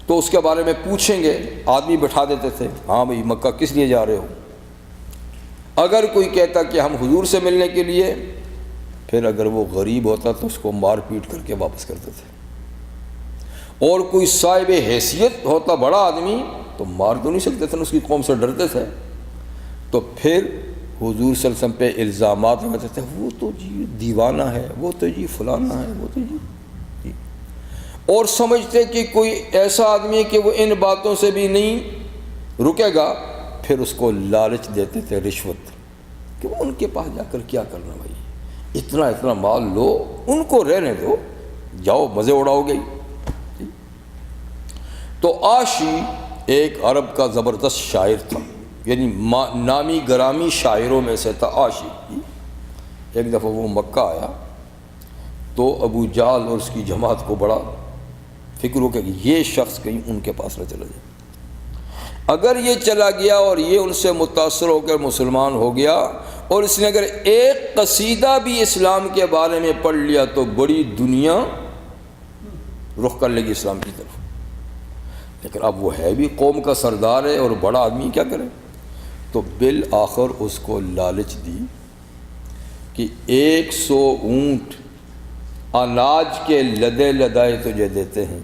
تو اس کے بارے میں پوچھیں گے، آدمی بٹھا دیتے تھے، ہاں بھئی مکہ کس لیے جا رہے ہو. اگر کوئی کہتا کہ ہم حضور سے ملنے کے لیے، پھر اگر وہ غریب ہوتا تو اس کو مار پیٹ کر کے واپس کرتے تھے. اور کوئی صاحب حیثیت ہوتا بڑا آدمی تو مار تو نہیں سکتے تھے، اس کی قوم سے ڈرتے تھے. تو پھر حضور صلی اللہ علیہ وسلم پہ الزامات لگاتے تھے، وہ تو جی دیوانہ ہے، وہ تو جی فلانا ہے، وہ تو جی. اور سمجھتے کہ کوئی ایسا آدمی ہے کہ وہ ان باتوں سے بھی نہیں رکے گا. پھر اس کو لالچ دیتے تھے، رشوت، کہ وہ ان کے پاس جا کر کیا کرنا بھائی، اتنا اتنا مال لو، ان کو رہنے دو، جاؤ مزے اڑاؤ گے. تو عاشی ایک عرب کا زبردست شاعر تھا، یعنی نامی گرامی شاعروں میں سے تھا عاشی. ایک دفعہ وہ مکہ آیا تو ابو جہل اور اس کی جماعت کو بڑا فکر ہو کہ یہ شخص کہیں ان کے پاس نہ چلا جائے. اگر یہ چلا گیا اور یہ ان سے متاثر ہو کر مسلمان ہو گیا اور اس نے اگر ایک قصیدہ بھی اسلام کے بارے میں پڑھ لیا تو بڑی دنیا رخ کر لے گی اسلام کی طرف. لیکن اب وہ ہے بھی قوم کا سردار ہے اور بڑا آدمی، کیا کرے. تو بالآخر اس کو لالچ دی کہ 100 اونٹ اناج کے لدے لدائے تجھے دیتے ہیں،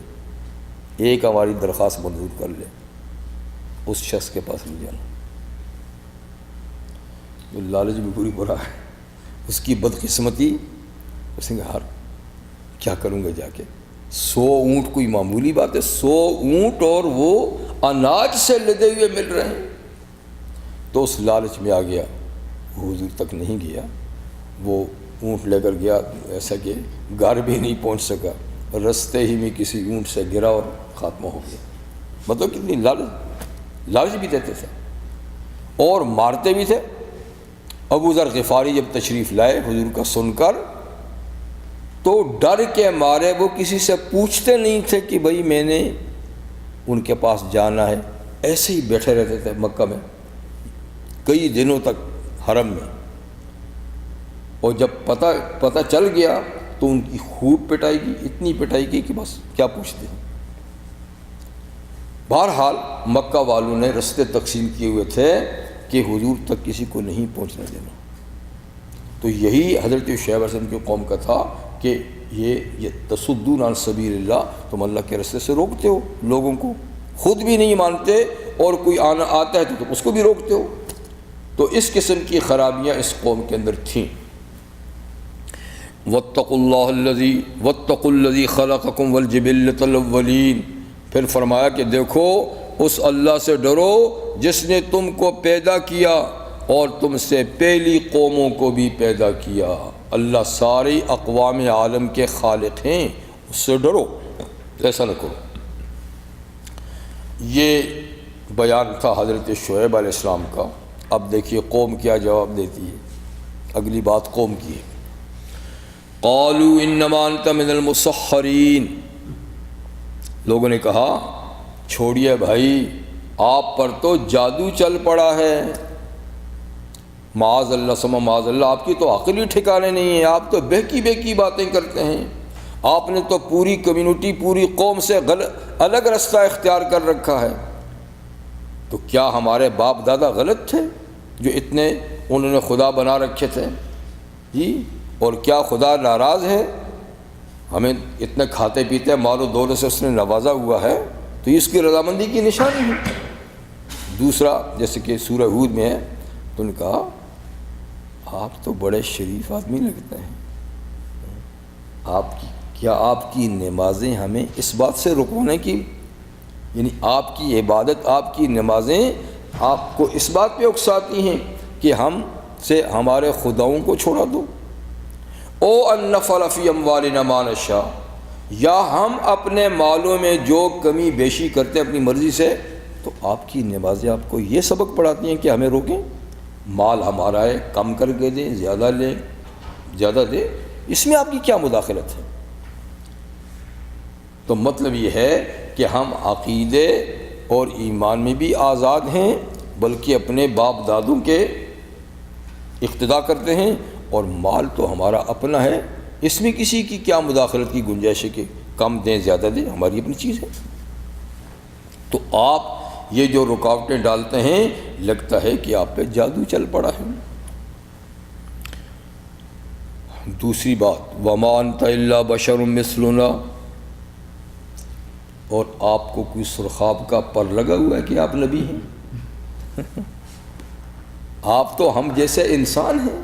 ایک ہماری درخواست منظور کر لے. اس شخص کے پاس نہیں جانا. تو لالچ بھی پوری برا ہے. اس کی بدقسمتی، اس نے کہا یار کیا کروں گا جا کے، 100 اونٹ کوئی معمولی بات ہے، 100 اونٹ اور وہ اناج سے لدے ہوئے مل رہے ہیں. تو اس لالچ میں آ گیا، حضور تک نہیں گیا. وہ اونٹ لے کر گیا، ایسا کہ گھر بھی نہیں پہنچ سکا، رستے ہی میں کسی اونٹ سے گرا اور خاتمہ ہو گیا. مطلب کتنی لالچ بھی دیتے تھے اور مارتے بھی تھے. ابو ذر غفاری جب تشریف لائے حضور کا سن کر تو ڈر کے مارے وہ کسی سے پوچھتے نہیں تھے کہ بھئی میں نے ان کے پاس جانا ہے. ایسے ہی بیٹھے رہتے تھے مکہ میں کئی دنوں تک حرم میں. اور جب پتہ چل گیا تو ان کی خوب پٹائی کی، اتنی پٹائی کی کہ بس کیا پوچھتے ہیں. بہرحال مکہ والوں نے رستے تقسیم کیے ہوئے تھے کہ حضور تک کسی کو نہیں پہنچنے دینا. تو یہی حضرت شعیب علیہ السلام کی قوم کا تھا کہ یہ تصدون عن سبیل اللہ، تم اللہ کے رستے سے روکتے ہو لوگوں کو، خود بھی نہیں مانتے اور کوئی آتا ہے تو تم اس کو بھی روکتے ہو. تو اس قسم کی خرابیاں اس قوم کے اندر تھیں. واتقوا الذی خلقکم والجبلۃ الاولین. پھر فرمایا کہ دیکھو اس اللہ سے ڈرو جس نے تم کو پیدا کیا اور تم سے پہلی قوموں کو بھی پیدا کیا. اللہ ساری اقوام عالم کے خالق ہیں، اس سے ڈرو، ایسا نہ کرو. یہ بیان تھا حضرت شعیب علیہ السلام کا. اب دیکھیے قوم کیا جواب دیتی ہے. اگلی بات قوم کی ہے. قالوا انما انت من المسحرین، لوگوں نے کہا چھوڑیے بھائی، آپ پر تو جادو چل پڑا ہے، معاذ اللہ سما معاذ اللہ، آپ کی تو عقل ہی ٹھکانے نہیں ہے، آپ تو بہکی بہکی باتیں کرتے ہیں، آپ نے تو پوری کمیونٹی پوری قوم سے الگ رستہ اختیار کر رکھا ہے۔ تو کیا ہمارے باپ دادا غلط تھے جو اتنے انہوں نے خدا بنا رکھے تھے جی؟ اور کیا خدا ناراض ہے؟ ہمیں اتنے کھاتے پیتے مال و دولت سے اس نے نوازا ہوا ہے تو اس کی رضامندی کی نشانی ہے۔ دوسرا جیسے کہ سورہ ہود میں ہے، تو نے کہا آپ تو بڑے شریف آدمی لگتے ہیں، کیا آپ کی نمازیں ہمیں اس بات سے رکوانے کی، یعنی آپ کی عبادت آپ کی نمازیں آپ کو اس بات پہ اکساتی ہیں کہ ہم سے ہمارے خداؤں کو چھوڑا دو؟ او ان نفعل فی اموالنا ما نشاء، یا ہم اپنے مالوں میں جو کمی بیشی کرتے اپنی مرضی سے، تو آپ کی نمازیں آپ کو یہ سبق پڑھاتی ہیں کہ ہمیں روکیں؟ مال ہمارا ہے، کم کر کے دیں، زیادہ لیں، زیادہ دیں، اس میں آپ کی کیا مداخلت ہے؟ تو مطلب یہ ہے کہ ہم عقیدے اور ایمان میں بھی آزاد ہیں، بلکہ اپنے باپ دادوں کے اقتداء کرتے ہیں، اور مال تو ہمارا اپنا ہے، اس میں کسی کی کیا مداخلت کی گنجائش ہے کہ کم دیں زیادہ دیں، ہماری اپنی چیز ہے۔ تو آپ یہ جو رکاوٹیں ڈالتے ہیں، لگتا ہے کہ آپ پہ جادو چل پڑا ہے۔ دوسری بات، وَمَا أَنْتَ إِلَّا بَشَرٌ مِثْلُنَا، اور آپ کو کوئی سرخاب کا پر لگا ہوا ہے کہ آپ نبی ہیں؟ آپ تو ہم جیسے انسان ہیں،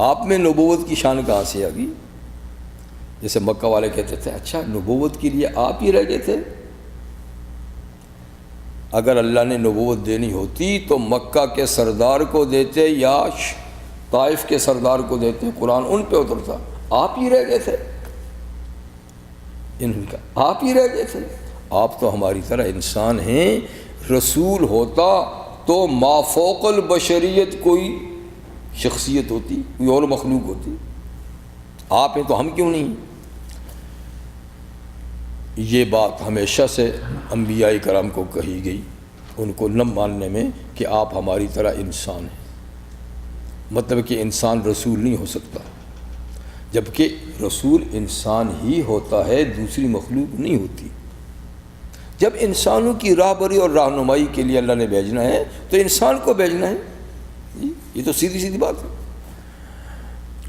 آپ میں نبوت کی شان کہاں سے آ گئی؟ جیسے مکہ والے کہتے تھے اچھا نبوت کے لیے آپ ہی رہ گئے تھے؟ اگر اللہ نے نبوت دینی ہوتی تو مکہ کے سردار کو دیتے یا طائف کے سردار کو دیتے، قرآن ان پہ اترتا، آپ ہی رہ گئے تھے، ان کا آپ ہی رہ گئے تھے۔ آپ تو ہماری طرح انسان ہیں، رسول ہوتا تو ما فوق البشریت کوئی شخصیت ہوتی، کوئی اور مخلوق ہوتی، آپ ہیں تو ہم کیوں نہیں؟ یہ بات ہمیشہ سے انبیاء کرام کو کہی گئی، ان کو نہ ماننے میں، کہ آپ ہماری طرح انسان ہیں، مطلب کہ انسان رسول نہیں ہو سکتا، جبکہ رسول انسان ہی ہوتا ہے، دوسری مخلوق نہیں ہوتی۔ جب انسانوں کی راہبری اور رہنمائی کے لیے اللہ نے بھیجنا ہے تو انسان کو بھیجنا ہے، یہ تو سیدھی سیدھی بات ہے۔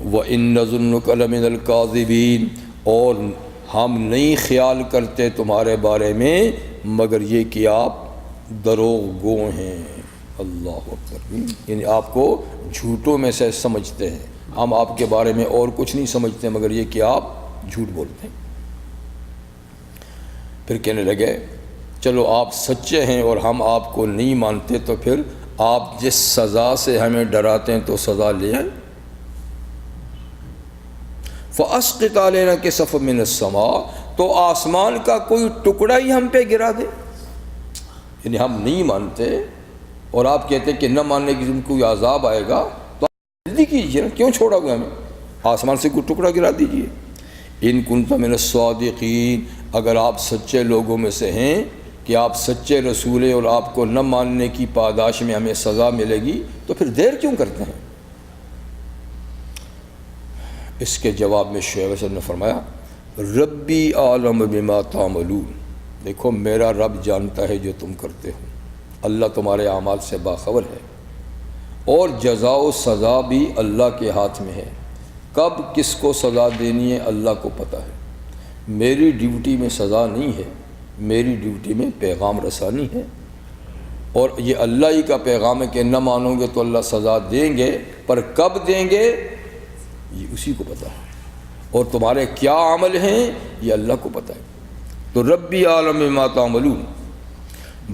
وَإِنَّ ظُنُّكَ لَمِنَ الْكَاذِبِينَ، اور ہم نہیں خیال کرتے تمہارے بارے میں مگر یہ کہ آپ دروغ گو ہیں۔ اللہ اکبر، یعنی آپ کو جھوٹوں میں سے سمجھتے ہیں، ہم آپ کے بارے میں اور کچھ نہیں سمجھتے مگر یہ کہ آپ جھوٹ بولتے ہیں۔ پھر کہنے لگے چلو آپ سچے ہیں اور ہم آپ کو نہیں مانتے، تو پھر آپ جس سزا سے ہمیں ڈراتے ہیں تو سزا لے آئیں۔ فَأَسْقِطْ عَلَيْنَا كِسَفًا مِّنَ السَّمَاءِ، تو آسمان کا کوئی ٹکڑا ہی ہم پہ گرا دے، یعنی ہم نہیں مانتے اور آپ کہتے کہ نہ ماننے کی جن کوئی عذاب آئے گا تو آپ جلدی کیجیے نا، کیوں چھوڑا ہوا ہمیں؟ آسمان سے کوئی ٹکڑا گرا دیجیے۔ ان كنتم من الصادقین، اگر آپ سچے لوگوں میں سے ہیں کہ آپ سچے رسول ہیں اور آپ کو نہ ماننے کی پاداش میں ہمیں سزا ملے گی، تو پھر دیر کیوں کرتے ہیں؟ اس کے جواب میں شعیب علیہ السلام نے فرمایا ربی عالم بما تعملون، دیکھو میرا رب جانتا ہے جو تم کرتے ہو، اللہ تمہارے اعمال سے باخبر ہے، اور جزا و سزا بھی اللہ کے ہاتھ میں ہے، کب کس کو سزا دینی ہے اللہ کو پتہ ہے۔ میری ڈیوٹی میں سزا نہیں ہے، میری ڈیوٹی میں پیغام رسانی ہے، اور یہ اللہ ہی کا پیغام ہے کہ نہ مانو گے تو اللہ سزا دیں گے، پر کب دیں گے یہ اسی کو پتہ ہے، اور تمہارے کیا عمل ہیں یہ اللہ کو پتہ ہے۔ تو ربی عالم ما تعملون،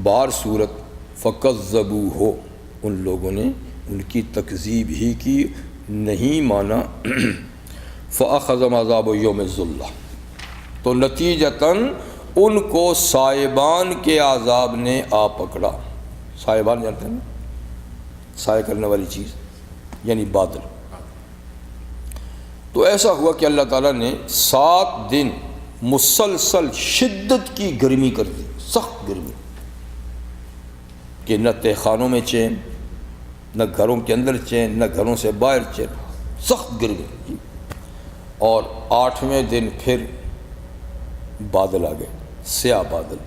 بار صورت فکذبوہ، ان لوگوں نے ان کی تکذیب ہی کی، نہیں مانا، فاخذہم عذاب یوم الظلہ، تو نتیجتاً ان کو سائبان کے عذاب نے آ پکڑا۔ سائبان جانتے ہیں، سائے کرنے والی چیز یعنی بادل۔ تو ایسا ہوا کہ اللہ تعالیٰ نے 7 دن مسلسل شدت کی گرمی کر دی، سخت گرمی، کہ نہ تہ خانوں میں چین، نہ گھروں کے اندر چین، نہ گھروں سے باہر چین، سخت گرمی۔ اور 8ویں دن پھر بادل آ گئے، سیاہ بادل،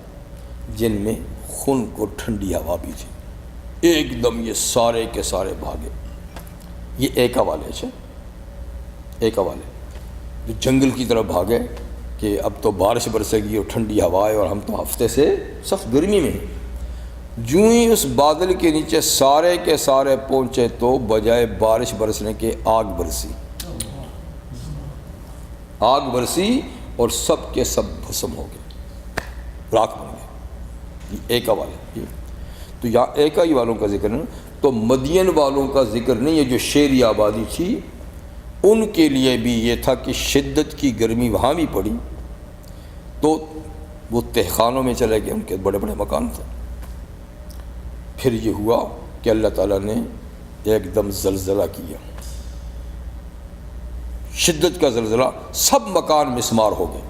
جن میں خون کو ٹھنڈی ہوا بھی تھی، ایک دم یہ سارے کے سارے بھاگے۔ یہ ایک حوالے سے، ایک حوالے جو جنگل کی طرف بھاگے کہ اب تو بارش برسے گی اور ٹھنڈی ہوا ہے اور ہم تو ہفتے سے سخت گرمی میں ہیں۔ جوں ہی اس بادل کے نیچے سارے کے سارے پہنچے تو بجائے بارش برسنے کے آگ برسی، آگ برسی اور سب کے سب بھسم ہو گئے، راکھ بن گئے۔ یہ ایک حوالے، تو یہاں ایکائی والوں کا ذکر نہیں، تو مدین والوں کا ذکر نہیں، یہ جو شہری آبادی تھی ان کے لیے بھی یہ تھا کہ شدت کی گرمی وہاں بھی پڑی، تو وہ تہخانوں میں چلے گئے، ان کے بڑے بڑے مکان تھے۔ پھر یہ ہوا کہ اللہ تعالیٰ نے ایک دم زلزلہ کیا، شدت کا زلزلہ، سب مکان مسمار ہو گئے،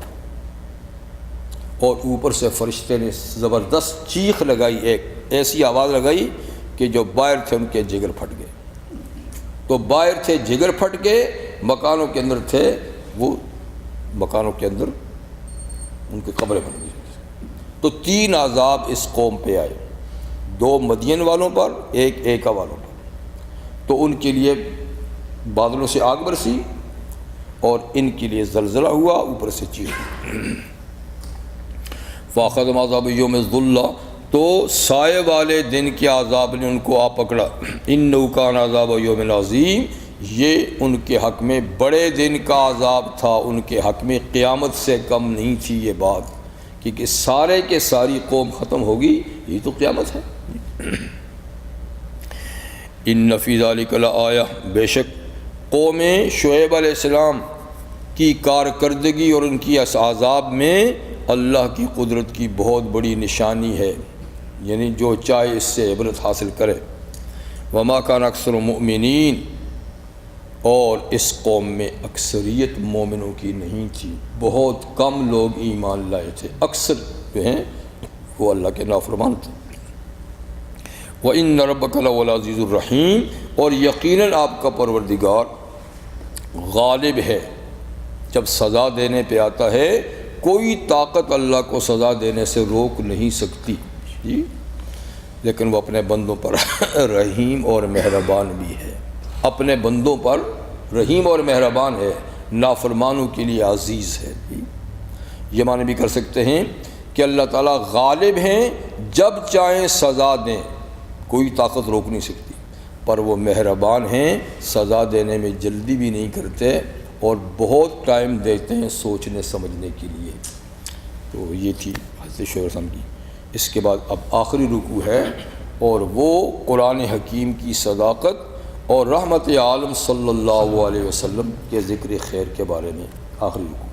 اور اوپر سے فرشتے نے زبردست چیخ لگائی، ایک ایسی آواز لگائی کہ جو باہر تھے ان کے جگر پھٹ گئے۔ تو باہر تھے جگر پھٹ گئے، مکانوں کے اندر تھے وہ مکانوں کے اندر ان کی قبریں بن گئی۔ تو 3 عذاب اس قوم پہ آئے، 2 مدین والوں پر، ایک ایکا والوں پر۔ تو ان کے لیے بادلوں سے آگ برسی اور ان کے لیے زلزلہ ہوا، اوپر سے چیخ۔ فاخذ عذاب یوم الظلہ، تو سائے والے دن کے عذاب نے ان کو آ پکڑا۔ انہ کان عذاب یوم عظیم، یہ ان کے حق میں بڑے دن کا عذاب تھا، ان کے حق میں قیامت سے کم نہیں تھی یہ بات، کیونکہ سارے کے ساری قوم ختم ہوگی، یہ تو قیامت ہے۔ ان فی ذلک لآیہ، بے شک قوم شعیب علیہ السلام کی کارکردگی اور ان کی اس عذاب میں اللہ کی قدرت کی بہت بڑی نشانی ہے، یعنی جو چاہے اس سے عبرت حاصل کرے۔ وما کان اکثر مؤمنین، اور اس قوم میں اکثریت مومنوں کی نہیں تھی، بہت کم لوگ ایمان لائے تھے، اکثر جو ہیں وہ اللہ کے نافرمان تھے۔ وَإِنَّ رَبَّكَ لَهُوَ الْعَزِيزُ الرَّحِيمُ، اور یقیناً آپ کا پروردگار غالب ہے، جب سزا دینے پہ آتا ہے کوئی طاقت اللہ کو سزا دینے سے روک نہیں سکتی جی، لیکن وہ اپنے بندوں پر رحیم اور مہربان بھی ہے، اپنے بندوں پر رحیم اور مہربان ہے، نافرمانوں کے لیے عزیز ہے جی۔ یہ معنی بھی کر سکتے ہیں کہ اللہ تعالیٰ غالب ہیں، جب چاہیں سزا دیں، کوئی طاقت روک نہیں سکتی، پر وہ مہربان ہیں، سزا دینے میں جلدی بھی نہیں کرتے اور بہت ٹائم دیتے ہیں سوچنے سمجھنے کے لیے۔ تو یہ تھی حضرت شعیب علیہ السلام کی۔ اس کے بعد اب آخری رکوع ہے، اور وہ قرآن حکیم کی صداقت اور رحمت عالم صلی اللہ علیہ وسلم کے ذکر خیر کے بارے میں آخری رکوع۔